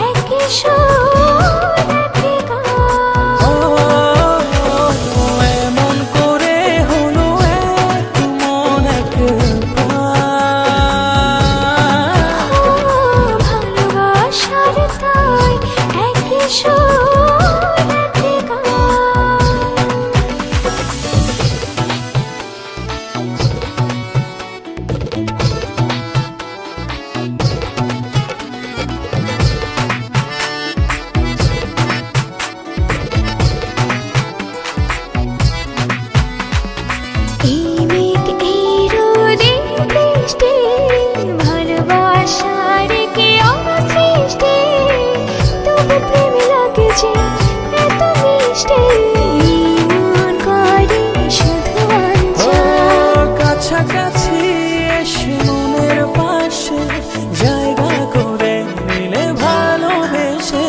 B: একই সুর একই গান।
A: এমন করে হলো এক মন এক প্রাণ।
B: এই মেঘ এই রোদে বৃষ্টি ভালোবাসার কি অসৃষ্টি তবু প্রেম লাগে যে এত মিষ্টি মন করে শুধু অঞ্চল
A: কাছাকাছি এসে মনের পাশে জায়গা করে নিলে ভালোবেসে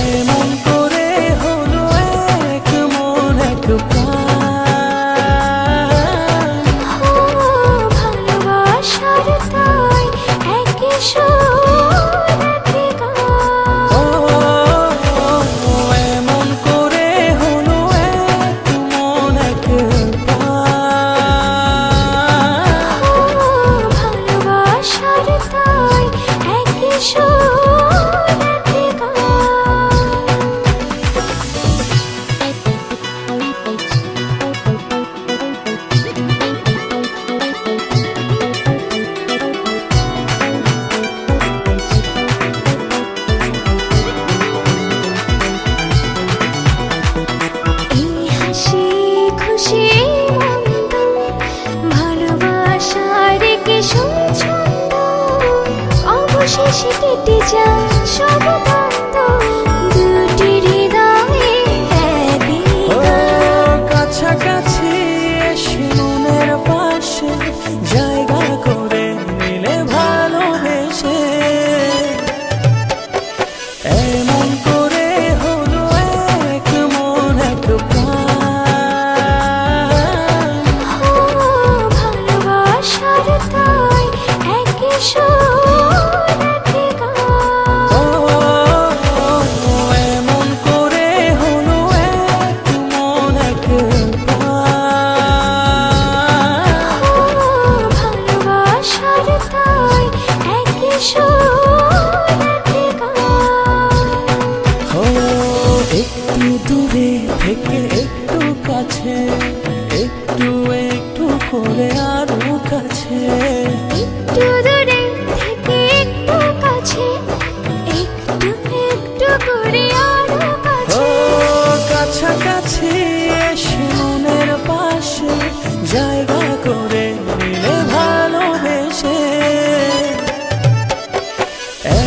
A: এমন করে হলো এক মন এক প্রাণ।
B: ভালোবাসার তাই একই সুর একই গান।
A: এমন করে হলো এক মন এক প্রাণ।
B: ভালোবাসার তাই একই সুর একই গান। এই হাসি খুশি মন্দ ভালোবাসার কি সুছন্দ অবশেষে কেটে যায় সব দ্বন্দ্ব দুটি হৃদয়ে একই গান।
A: কাছাকাছি এসে মনের পাশে জায়গা করে নিলে ভালোবেসে এমন করে হলো এক মন এক প্রাণ।
B: ভালোবাসার তাই একই সুর একই গান।
A: এমন করে হলো এক মন এক প্রাণ।
B: ভালোবাসার তাই একই সুর একই গান।
A: একটু দূরে থেকে একটু কাছে একটু একটু করে আরো কাছে
B: একটু দূরে থেকে একটু কাছে একটু একটু করে আরো কাছে
A: কাছাকাছি এসে মনের পাশে জায়গা করে নিলে ভালোবেসে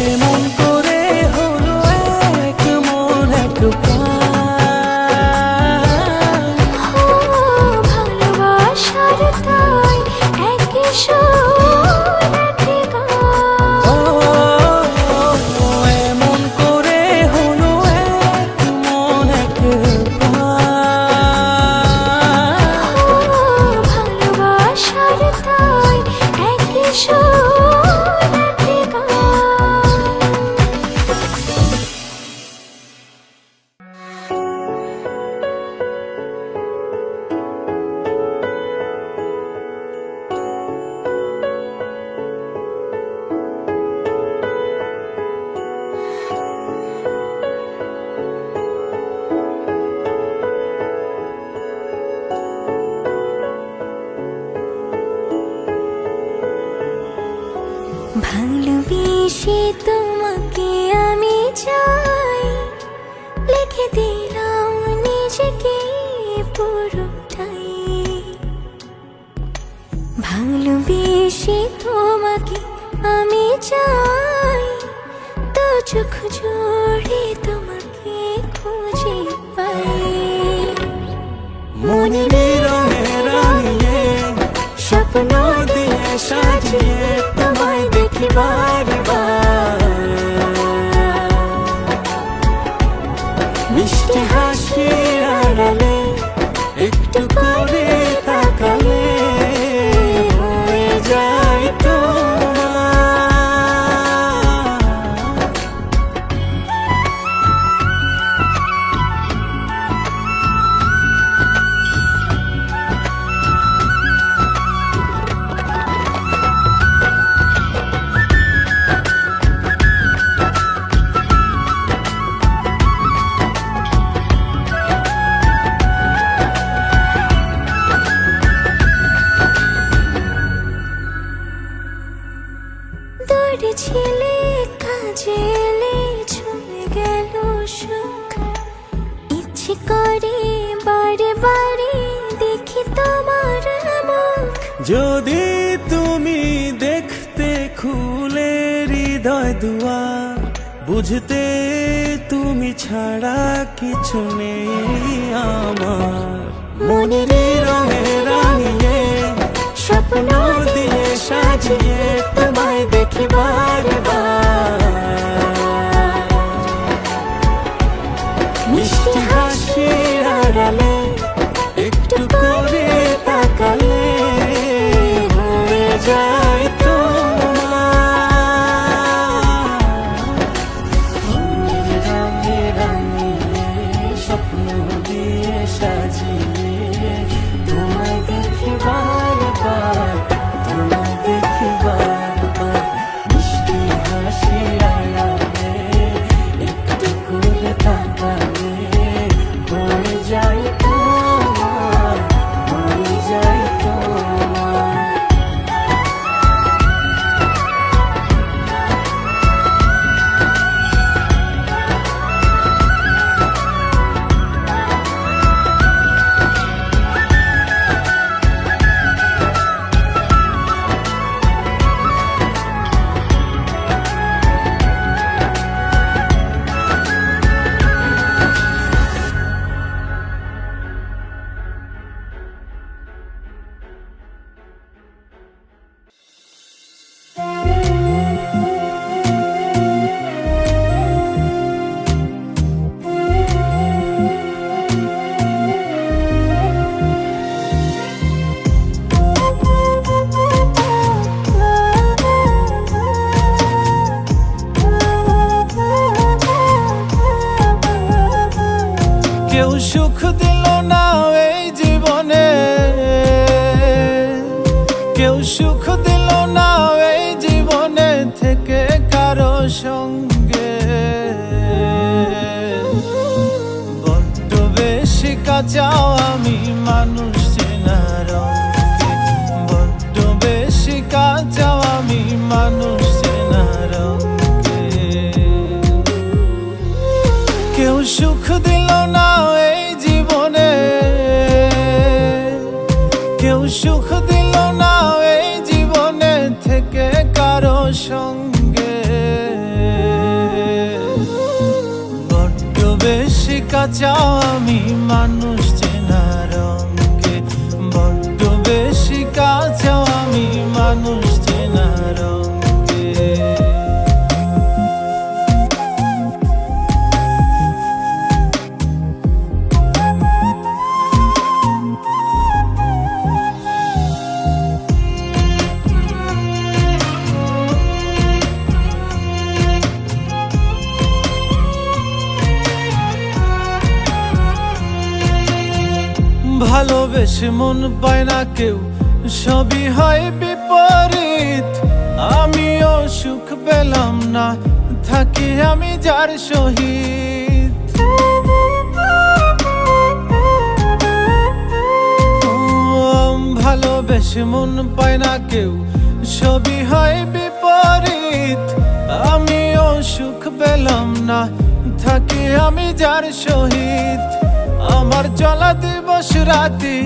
A: এমন করে হলো এক মন এক প্রাণ।
B: ভালোবাসার তাই একই সুর একই গান।
A: এমন করে হলো এক মন এক প্রাণ।
B: ভালোবাসার তাই একই সুর একই গান। ভালোবেসে তোমাকে আমি চাই লিখে দিলাম নিজেকে পুরোটাই ভালোবেসে তোমাকে আমি চাই তো চোখ জোড়ে তোমাকে খুঁজে পাই
A: মনের রঙে রাঙিয়ে স্বপ্ন দিয়ে সাজিয়ে তোমায় দেখি বারবার মিষ্টি হাসির আড়ালে একটু করে তাকালে হয়ে যায় তোমার। যদি তুমি দেখতে খুলে হৃদয় দুয়ার, বুঝতে তুমি ছাড়া কিছু নেই আমার।
B: মনের
A: রঙে রাঙিয়ে
B: স্বপ্ন
A: দিয়ে সাজিয়ে তোমায় দেখি বারবার। মিষ্টি হাসির আড়ালে একটু করে তাকালে হয়ে যায় তোমার। রঙে রাঙিয়ে স্বপ্ন দিয়ে সাজিয়ে তোমায় দেখি বারবার, তোমায় দেখি বারবার। মিষ্টি হাসির আড়ালে একটু করে তাকালে হয়ে যায় তোমার, হয়ে যায় তোমার।
C: কেউ সুখ দিল না এই জীবনে, কেউ সুখ দিল না এই জীবনে থেকে কারো সঙ্গে। বড্ড বেশি কাঁচাও আমি মানুষ চেনার অঙ্কে, বড্ড বেশি কাঁচাও আমি মানুষ চেনার অঙ্কে। কেউ সুখ দিল না এই জীবনে, কেউ সুখ দিল না এই জীবনে থেকে কারো সঙ্গে। বড্ড বেশি কাঁচাও আমি মানুষ চেনার অঙ্কে, বড্ড বেশি কাঁচাও আমি মানুষ চেনার অঙ্কে। ভালোবেসে মন পায় না কেউ, সবই হয় বিপরীত। আমিও সুখ পেলাম না, থাকি আমি যার সহিত। ভালোবেসে মন পায় না কেউ, সবই হয় বিপরীত। আমিও সুখ পেলাম না, থাকি আমি যার সহিত। আমার চলা দিবস রাতি,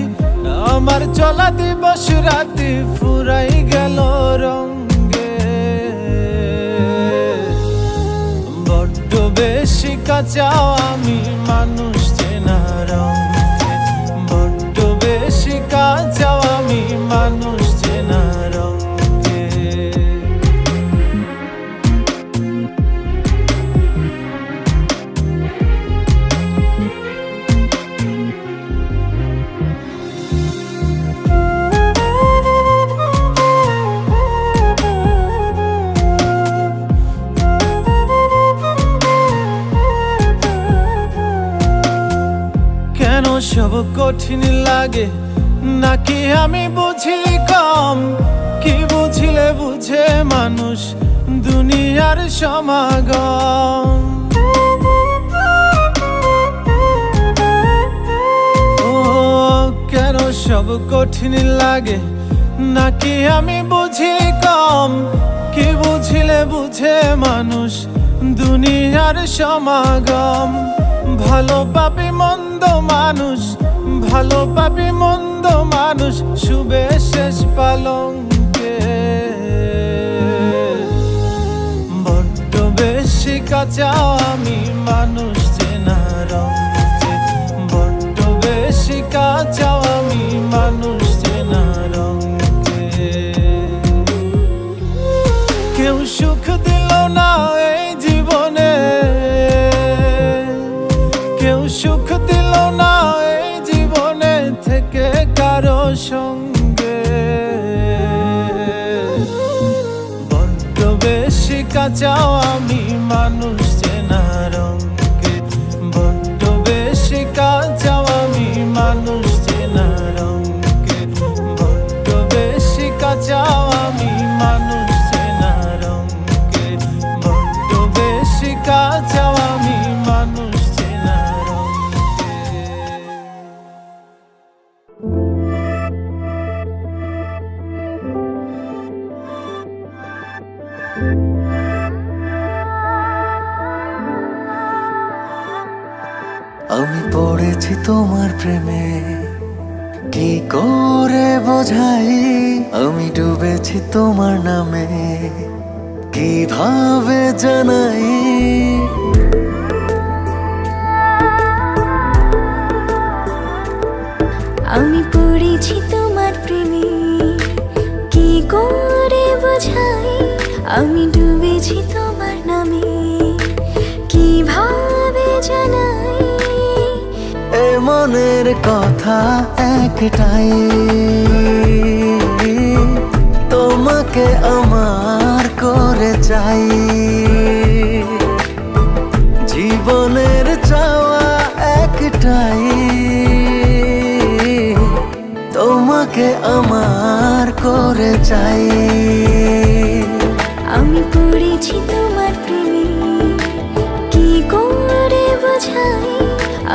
C: আমার চলা দিবস রাতি ফুরাই গেল রঙ্গে। বড্ড বেশি কাঁচাও আমি মানুষ চেনার অঙ্কে, বড্ড বেশি কাঁচাও আমি মানুষ চেনার অঙ্কে। সব কঠিন লাগে নাকি আমি বুঝি কম? কি বুঝিলে বুঝে মানুষ দুনিয়ার সমাগম। ও কেন সব কঠিন লাগে নাকি আমি বুঝি কম? কি বুঝিলে বুঝে মানুষ দুনিয়ার সমাগম। ভালো পাবি মন্দ মানুষ, ভালো পাবি মন্দ মানুষ, শুবে শেষ পালঙ্কে। বড্ড বেশি কাঁচা আমি মানুষ চেনা রঙে, বড্ড বেশি কাঁচা আমি মানুষ চেনা রঙে। কেউ সুখ দিল না এই জীবনে, কেউ সুখ দিল না এই জীবনে থেকে কারো সঙ্গে। বড্ড বেশি কাঁচা আমি মানুষ চেনা রঙে, বড্ড বেশি কাঁচা আমি মানুষ চেনা রঙে, বড্ড বেশি কাঁচা আমি মানুষ চেনা রঙে, বড্ড বেশি কাঁচা আমি মানুষ চেনা রঙে।
D: আমি পড়েছি তোমার প্রেমে, কি করে বোঝাই? আমি ডুবেছি তোমার নামে, কিভাবে জানাই?
B: আমি পড়েছি তোমার প্রেমে, কি করে বোঝাই? আমি ডুবেছি তোমার নামে, কিভাবে জানাই?
D: এ মনের কথা একটাই, তোমাকে আমার করে চাই। জীবনের চাওয়া একটাই, তোমাকে আমার করে চাই।
B: আমি পড়েছি তোমার প্রেমে, কি করে বোঝাই?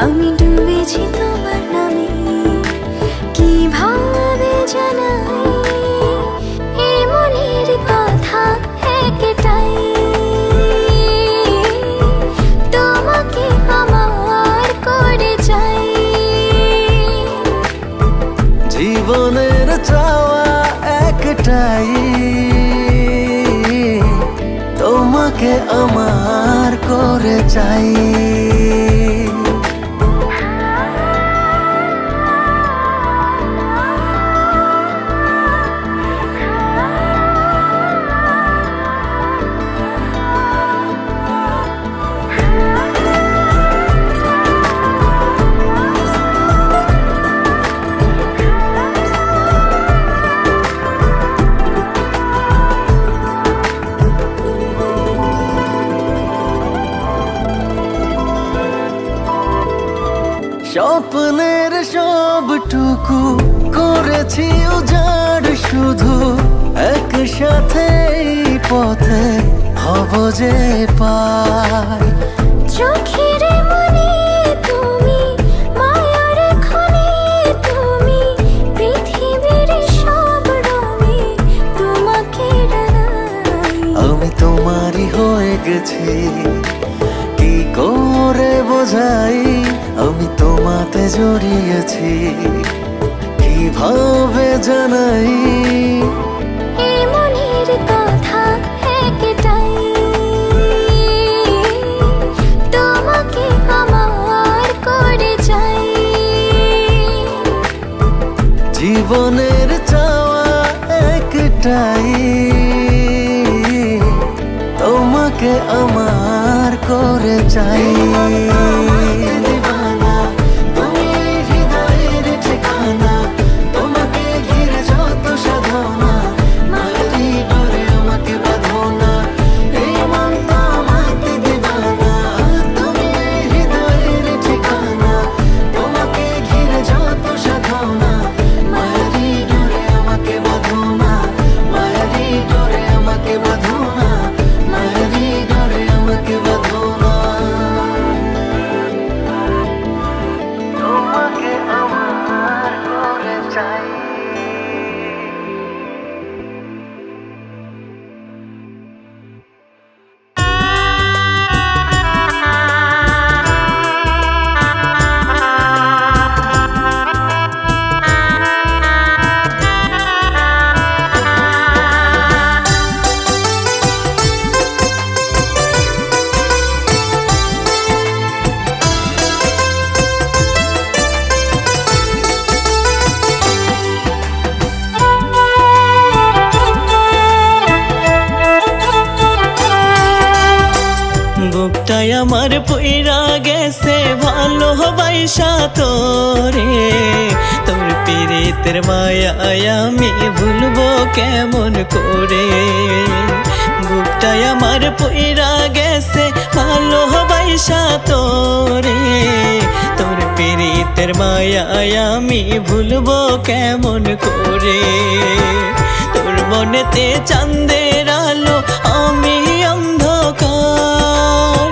B: আমি ডুবেছি তোমার নামে, কিভাবে জানাই? এই মনের কথা একটাই, তোমাকে আমার করে চাই।
D: জীবনের চাওয়া একটাই, তোমাকে আমার করে চাই। স্বপ্নের সবটুকু করেছি উজাড়, শুধু একসাথে এই পথে হব যে পার।
B: চোখের মনে তুমি, মায়ার খনি তুমি, পৃথিবীর সব রঙে তোমাকে ডানাই।
D: আমি তোমারই হয়ে গেছি, কি করে বোঝাই? আমি তোমাতে জড়িয়েছি, কিভাবে জানাই?
B: এই মনের কথা একটাই, তোমাকে আমার করে চাই।
D: জীবনের চাওয়া একটাই, তোমাকে আমার করে চাই।
A: বুকটাই আমার পইরা গেছে ভালোবাসা তোরে, তোর পীড়িতের মায়ায় আমি ভুলবো কেমন করে। বুকটাই আমার পইরা গেছে ভালোবাসা তোরে, তোর পীড়িতের মায়ায় আমি ভুলবো কেমন করে। তোর মনেতে চাঁদের আলো আমি অন্ধকার,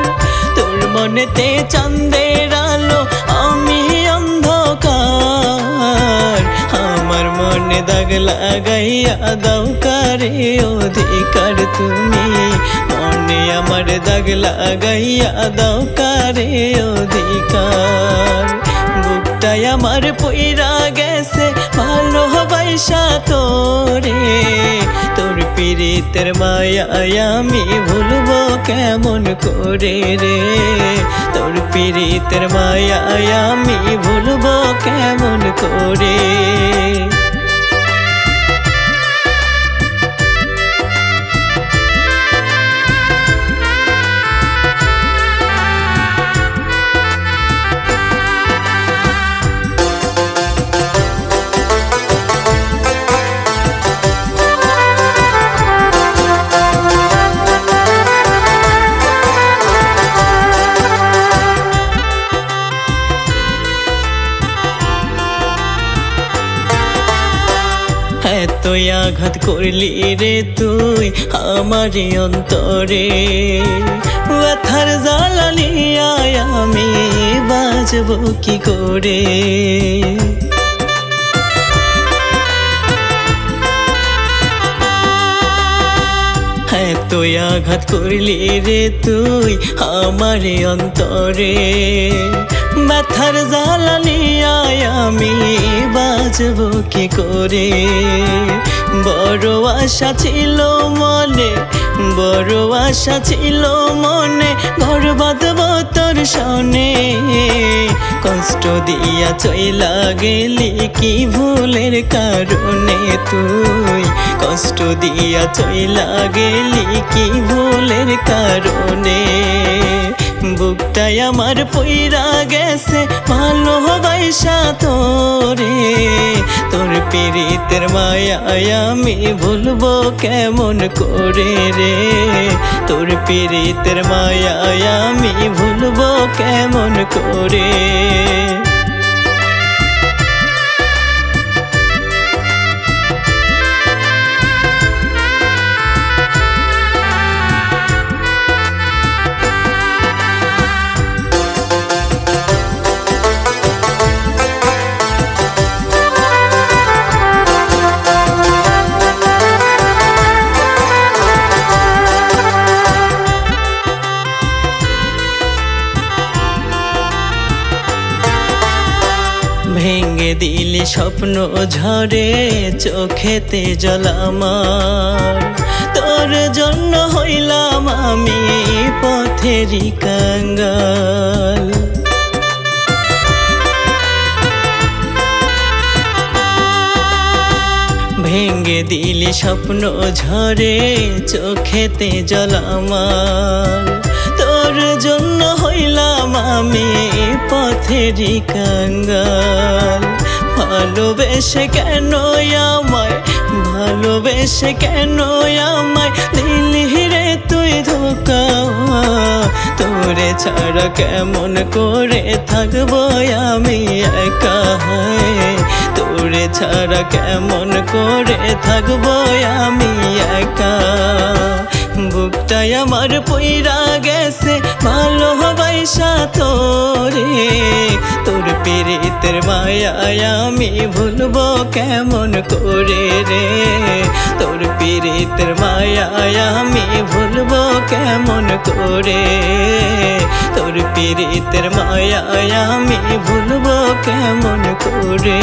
A: তোর মনেতে চাঁদের আলো আমি অন্ধকার। আমার মনে দাগ লাগাইয়া দাও কারে অধিকার তুমি, মনে আমার দাগ লাগাইয়া দাও কারে অধিকার। বুকটাই আমার পইরা গেছে ভালোবাসা তোরে, তোর পীড়িতের মায়ায় আমি ভুলবো কেমন করে রে। তোর পীড়িতের মায়ায় আমি ভুলবো কেমন করে। এতই আঘাত করলি রে তুই আমার অন্তরে, ব্যথার জ্বালা নিয়ে আমি বাজবো কি করে। এতই আঘাত করলি রে তুই আমার অন্তরে, ব্যথার জ্বালা নিয়ে আমি বাজবো কি করে। বড় আশা ছিল মনে, বড় আশা ছিল মনে, ঘর বাঁধবো তোর সনে। কষ্ট দিয়া চইলা গেলি কি ভুলের কারণে তুই, কষ্ট দিয়া চইলা গেলি কি ভুলের কারণে। বুকটাই আমার পইরা গেছে ভালোবাসা তোরে, তোর পীড়িতের মায়ায় আমি ভুলবো কেমন করে রে। তোর পীড়িতের মায়ায় আমি ভুলবো কেমন করে। ভেঙে দিলি স্বপ্ন ঝরে চোখেতে জল আমার, তোর জন্য হইলাম আমি পথেরই কাঙ্গাল। ভেঙে দিলি স্বপ্ন ঝরে চোখেতে জল আমার, তোর জন্য হইলাম আমি পথেরই কাঙ্গাল। ভালোবেসে কেন আমায়, ভালোবেসে কেন আমায় দিলি রে তুই ধোকা। তোরে ছাড়া কেমন করে থাকবো আমি একা, তোরে ছাড়া কেমন করে থাকবো আমি একা। বুকটাই আমার পইরা গেছে ভালোবাসা তোরে, তোর পীড়িতের মায়ায় আমি ভুলবো কেমন করে রে। তোর পীড়িতের মায়ায় আমি ভুলবো কেমন করে, তোর পীড়িতের মায়ায় আমি ভুলবো কেমন করে।